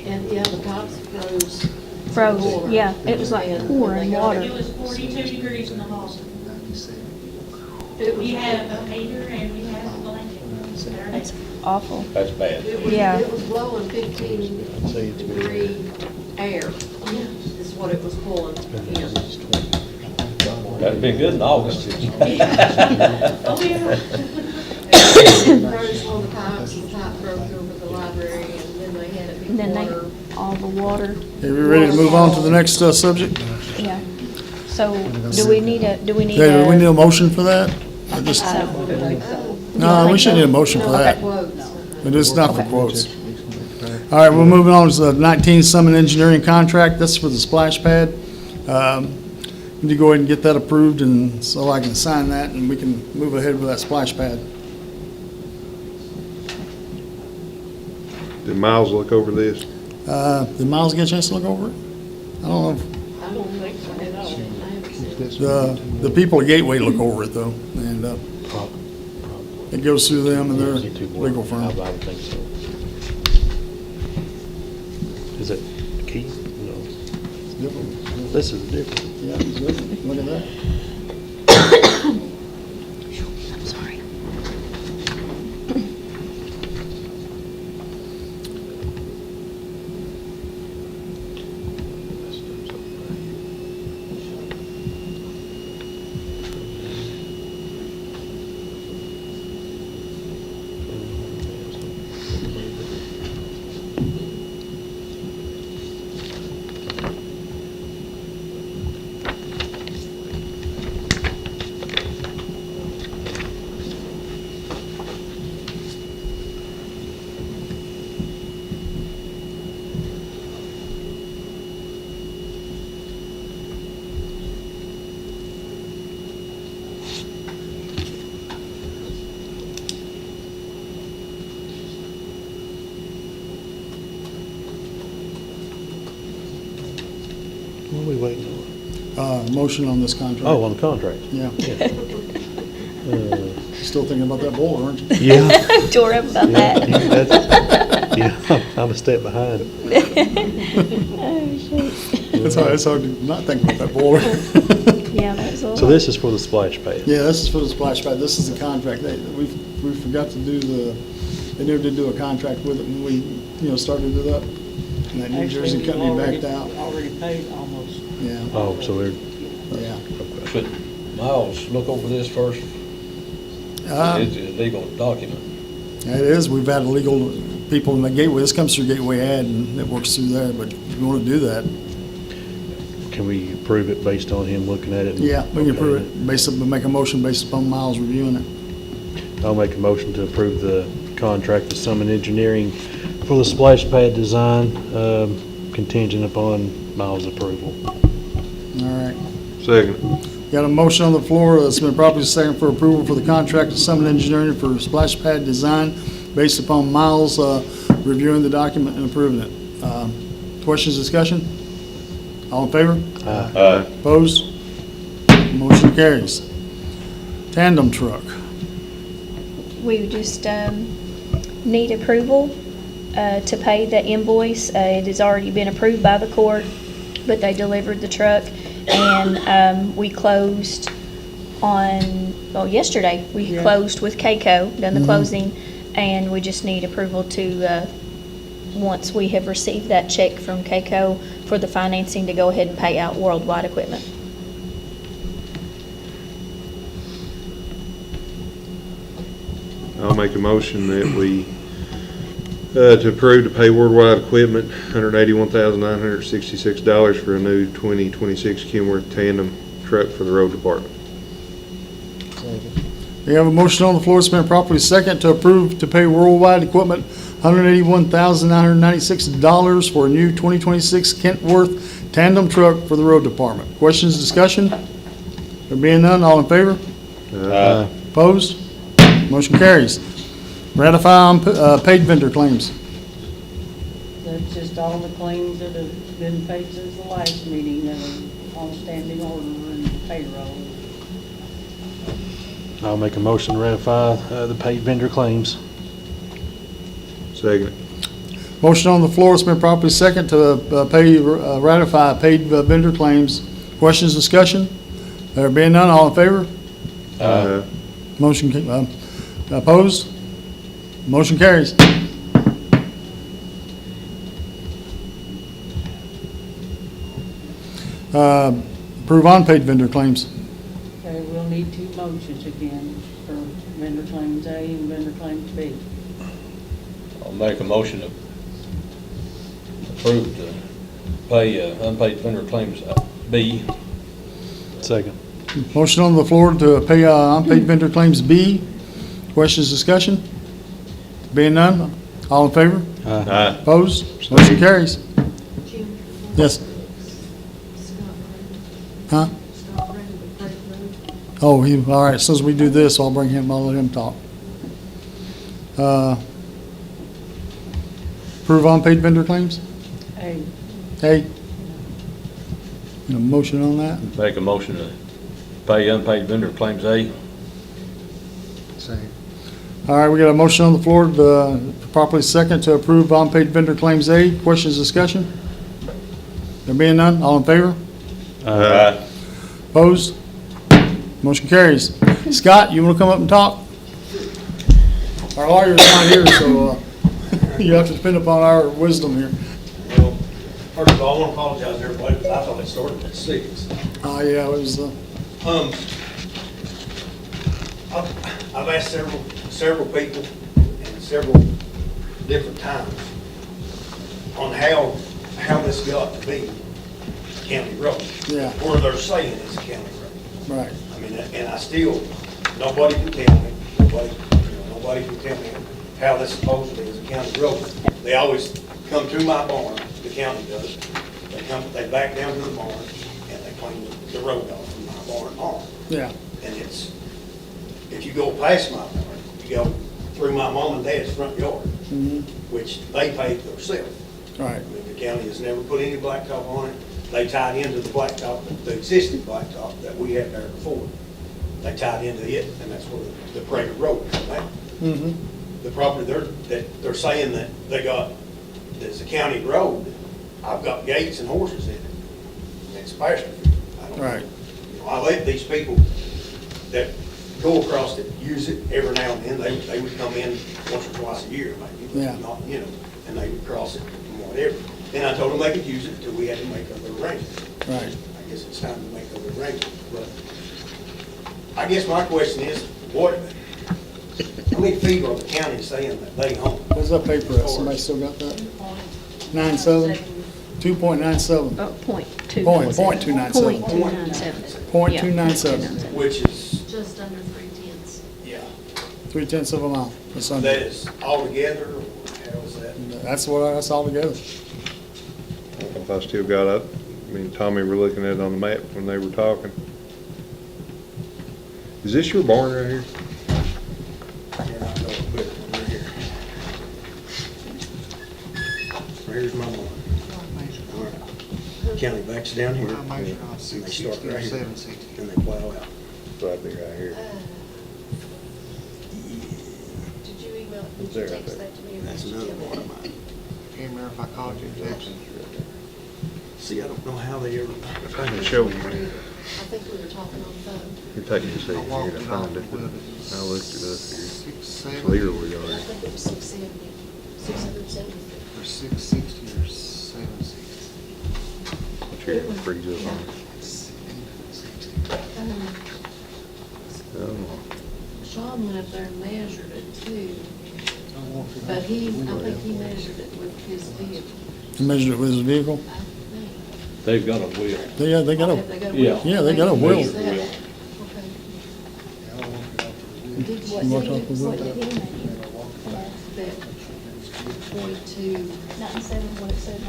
And, yeah, the pipes froze. Froze, yeah, it was like And pouring they got It water. was 42 degrees in the hall. It was, We had a heater and we had a blanket. That's awful. That's bad. Yeah. it was blowing 15 degree air, is what it was pulling in. That'd been good in August. Oh, yeah. Froze on the pipes, the pipe broke over the library, and then they had it be And then they, water. all the water, Okay, we ready to move on to the next subject? yeah. So, do we need Okay, do we need a, a motion for that? Or just- No, we shouldn't need a motion for that. Quotes. But it's not for quotes. All right, we're moving on to the 19 Summit Engineering contract. That's for the splash pad. Need to go ahead and get that approved, and so I can sign that, and we can move ahead with that splash pad. Did Miles look over this? Did Miles get a chance to look over it? I don't know. I don't think so, I haven't seen it. The people at Gateway look over it, though, and it goes through them and their legal I firm. would think so. Is that the key? No. This is different. Yeah, it's good. Look at that. I'm sorry. What are we waiting on? Motion on this contract. Oh, on the contract. Yeah. Uh, Still thinking about that boiler, aren't you? Yeah. Tore up about that. Yeah, I'm a step behind. Oh, shoot. It's hard to not think about that boiler. Yeah, that was a lot. So this is for the splash pad? Yeah, this is for the splash pad. This is the contract. We forgot to do they never did do a contract with it when we, started it up. And that New Jersey Actually, company we've backed out. already paid almost. Yeah, Oh, so we're, yeah. But Miles, look over this first. It's a legal document. It is. We've had legal people in the Gateway. This comes through Gateway Ad and it works through there, but if you want to do that, can we approve it based on him looking at it? yeah, we can approve it. Make a motion based upon Miles reviewing it. I'll make a motion to approve the contract with Summit Engineering for the splash pad design, contingent upon Miles' approval. All right. Second. Got a motion on the floor that's been properly seconded for approval for the contract with Summit Engineering for splash pad design based upon Miles reviewing the document and approving it. Questions, discussion? All in favor? Aye. Opposed? Motion carries. Tandem truck. We just need approval to pay the invoice. It has already been approved by the court, but they delivered the truck, and we closed yesterday. We closed with KCO, done the closing, and we just need approval to, once we have received that check from KCO for the financing, to go ahead and pay out Worldwide Equipment. I'll make a motion that we, to approve to pay Worldwide Equipment $181,966 for a new 2026 Kenworth tandem truck for the road department. We have a motion on the floor, it's been properly second to approve to pay Worldwide Equipment $181,996 for a new 2026 Kentworth tandem truck for the road department. Questions, discussion? There being none, all in favor? Aye. Opposed? Motion carries. Ratify paid vendor claims. That's just all the claims that have been paid since the last meeting that are on standing order and payroll. I'll make a motion to ratify the paid vendor claims. Second. Motion on the floor, it's been properly second to ratify paid vendor claims. Questions, discussion? There being none, all in favor? Aye. Motion, opposed? Motion carries. Approve unpaid vendor claims. Okay, we'll need two motions again for vendor claims A and vendor claims B. I'll make a motion to approve to pay unpaid vendor claims B. Second. Motion on the floor to pay unpaid vendor claims B. Questions, discussion? Being none, all in favor? Aye. Opposed? Motion carries. Jim? Yes. Scott Huh? Brandon, the Craig Road. Oh, all right, as soon as we do this, I'll bring him, I'll let him talk. Approve unpaid vendor claims? A. Hey? A motion on that? Make a motion to pay unpaid vendor claims A. Second. All right, we got a motion on the floor to properly second to approve unpaid vendor claims A. Questions, discussion? There being none, all in favor? Aye. Opposed? Motion carries. Scott, you want to come up and talk? Our lawyer's not here, so you have to depend upon our wisdom here. Well, first of all, I want to apologize to everybody, but I thought it started at 6. Oh, yeah, it was, I've asked several people and several different times on how this got to be a county road. Yeah. Or they're saying it's a county road. right. I mean, and I still, nobody can tell me, nobody can tell me how this supposedly is a county road. They always come to my barn, the county does. They back down to the barn and they clean the road off from my barn on. Yeah, And it's, if you go past my barn, you go through my mom and dad's front yard, which they paved themselves. right. I mean, the county has never put any blacktop on it. they tied into the blacktop, the existing blacktop that we had there before. They tied into it, and that's where the Prater Road comes out. The property they're saying that they got, that's a county road, I've got gates and horses in it. And it's pasture. I don't know. Right. You know, I let these people that go across it use it every now and then. They would come in once or twice a year, maybe, Yeah. not, you know, and they would cross it and whatever. And I told them they could use it until we had to make other arrangements. Right. I guess it's time to make other arrangements, but I guess my question is, what, how many feet are the county saying that they own? What's that paper at? Somebody still got that? 97? 2.97. Oh, point two. Point 297. Point 297. Point Yeah, 297. Which is, Just under 3/10. yeah, 3/10 of a mile. That's under. that is all together, or how is that? That's all together. If I still got up, me and Tommy were looking at it on the map when they were talking. Is this your barn right here? Here, I know it better when we're here. Here's my lawn. All right. County backs down here, and they start right here, and they plow out. Right there, right here. Did you email, did There, you right text there. that to me? Or That's did you another email one it? of mine. Can't remember if I called you or texted. See, I don't know how they ever. I can show you. I think we were talking on the phone. You're taking a seat I here walked to it off find it. with I looked it up here. 670 Clear we I are. think it was 670, 670. or 660 or 760. Chair freeze up on it. Oh. Sean went up there and measured it too, but I think he measured it with his vehicle, You measured it with his vehicle? I think. They've got a wheel. They got Okay, a, they got a Yeah. wheel. Yeah, they got a wheel. Okay. Did You walked off the wheel? What did he measure? that 22, 97, what it said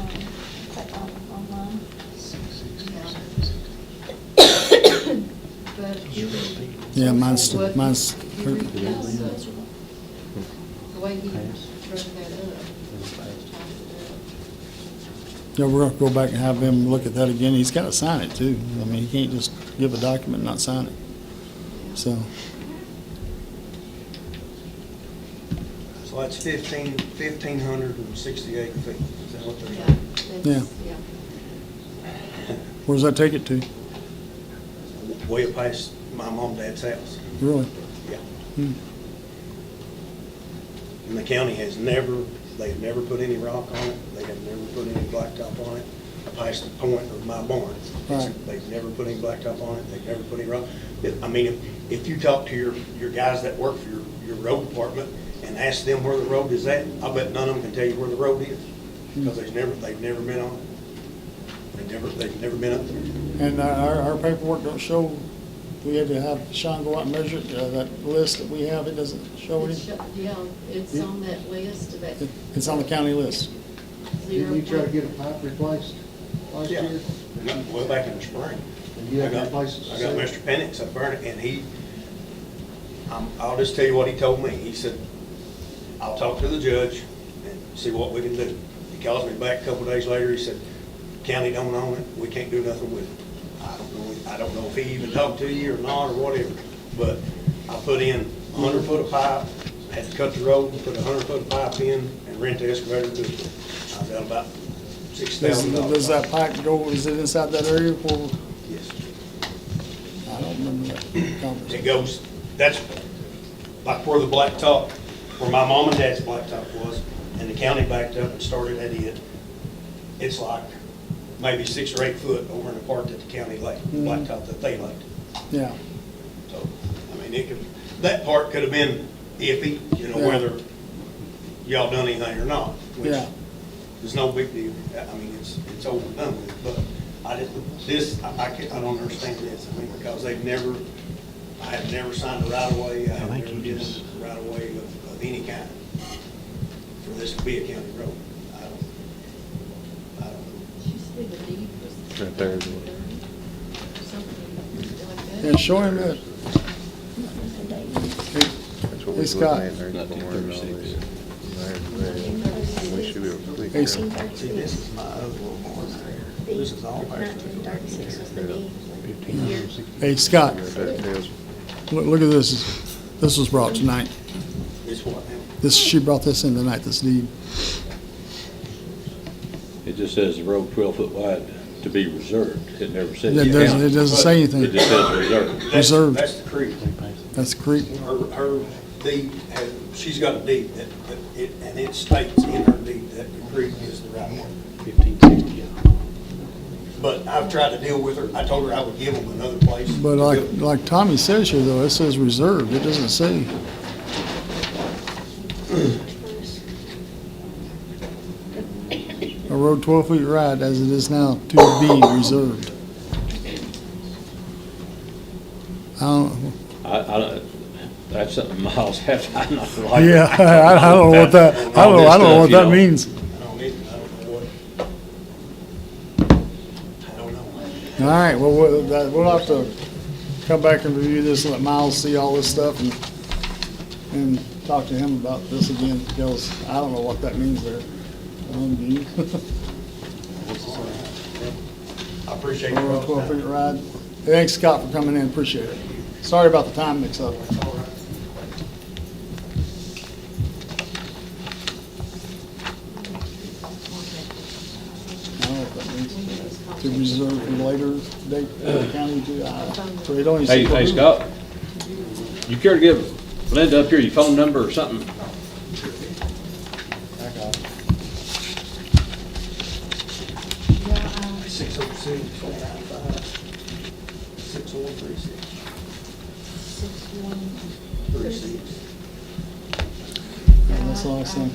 online. but he. Yeah, mine's- what mine's- he reduced the way he broke that up. Yeah, we're gonna go back and have him look at that again. He's gotta sign it too. I mean, he can't just give a document and not sign it. So, So that's 1,568 feet. Is that what they're Yeah, saying? that's, Yeah. yeah. where does that take it to? Way past my mom and dad's house. Really? Yeah. Hmm. And the county has never, they have never put any rock on it. They have never put any blacktop on it. Past the point of my barn. Right. They've never put any blacktop on it. They've never put any rock. I mean, if you talk to your guys that work for your road department and ask them where the road is at, I bet none of them can tell you where the road is. Because they've never been on it. They've never been up there. And our paperwork don't show, we had to have Sean go out and measure it, that list that we have, it doesn't show It's, it. yeah, it's on that list, that It's on the county list. 0. Didn't you try to get a pipe replaced last Yeah. year? Well, back in the spring. And you I had to got replace it? I got Mr. Penix up there, and I'll just tell you what he told me. He said, I'll talk to the judge and see what we can do. He calls me back a couple of days later, he said, county don't own it, we can't do nothing with it. I don't know if he even talked to you or not, or whatever, but I put in 100 foot of pipe, had to cut the road, put 100 foot of pipe in, and rent the excavator to do it. I got about $6,000. Does that pipe go, is it inside that area or, Yes. I don't remember that conversation. It goes, that's like where the blacktop, where my mom and dad's blacktop was, and the county backed up and started at it. It's like maybe 6 or 8 foot over in the part that the county laid, the blacktop that they laid. Yeah, So, I mean, that part could have been iffy, you know, Yeah. whether y'all done anything or not. Which Yeah. is no big deal. I mean, it's over and done with, but I don't understand this. I mean, because I have never signed a right of way. I have never given a right of way of any kind for this to be a county road. I don't know. She said the deed was. Right there is Something like that. yeah, show him that. That's what Hey, we Scott. looking at there, born and all this. There. We should be able to click Hey, there. See, this is my other little barn right here. This is all actually. 1936 was the deed. Hey, Scott, That tells- look at this. This was brought tonight. This what now? She brought this in tonight, this deed. It just says the road 12 foot wide to be reserved. It never says. It doesn't say anything. It just says reserved. Reserved. That's the creek. That's the creek. Her deed has, she's got a deed and it states in her deed that the creek is the right one. 1560. But I've tried to deal with her. I told her I would give them another place. But like Tommy says here though, it says reserved. It doesn't say. A road 12 feet wide as it is now to be reserved. I don't, I don't, that's something Miles has, I'm not like. yeah, I don't know what that, I don't know what that means. I don't either. I don't know what. I don't know. All right, well, we'll have to come back and review this and let Miles see all this stuff and talk to him about this again, because I don't know what that means there. Do you? I appreciate Road your 12 feet ride. Thanks, Scott, for coming in, appreciate it. Sorry about the time mix-up. I don't know what that means. To reserve for later date, county to, so they don't even say. Hey, Scott, you care to give Linda up here your phone number or something? 60136. Yeah, that's the last thing.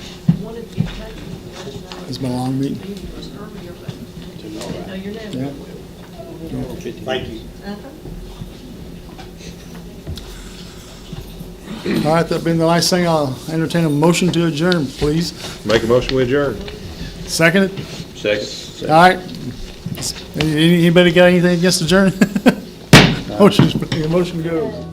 It's been a long meeting. Yeah. Thank you. All right, that being the last thing, I'll entertain a motion to adjourn, please. Make a motion with adjourn. Second it? Second. All right. Anybody got anything against adjourn? Motion goes.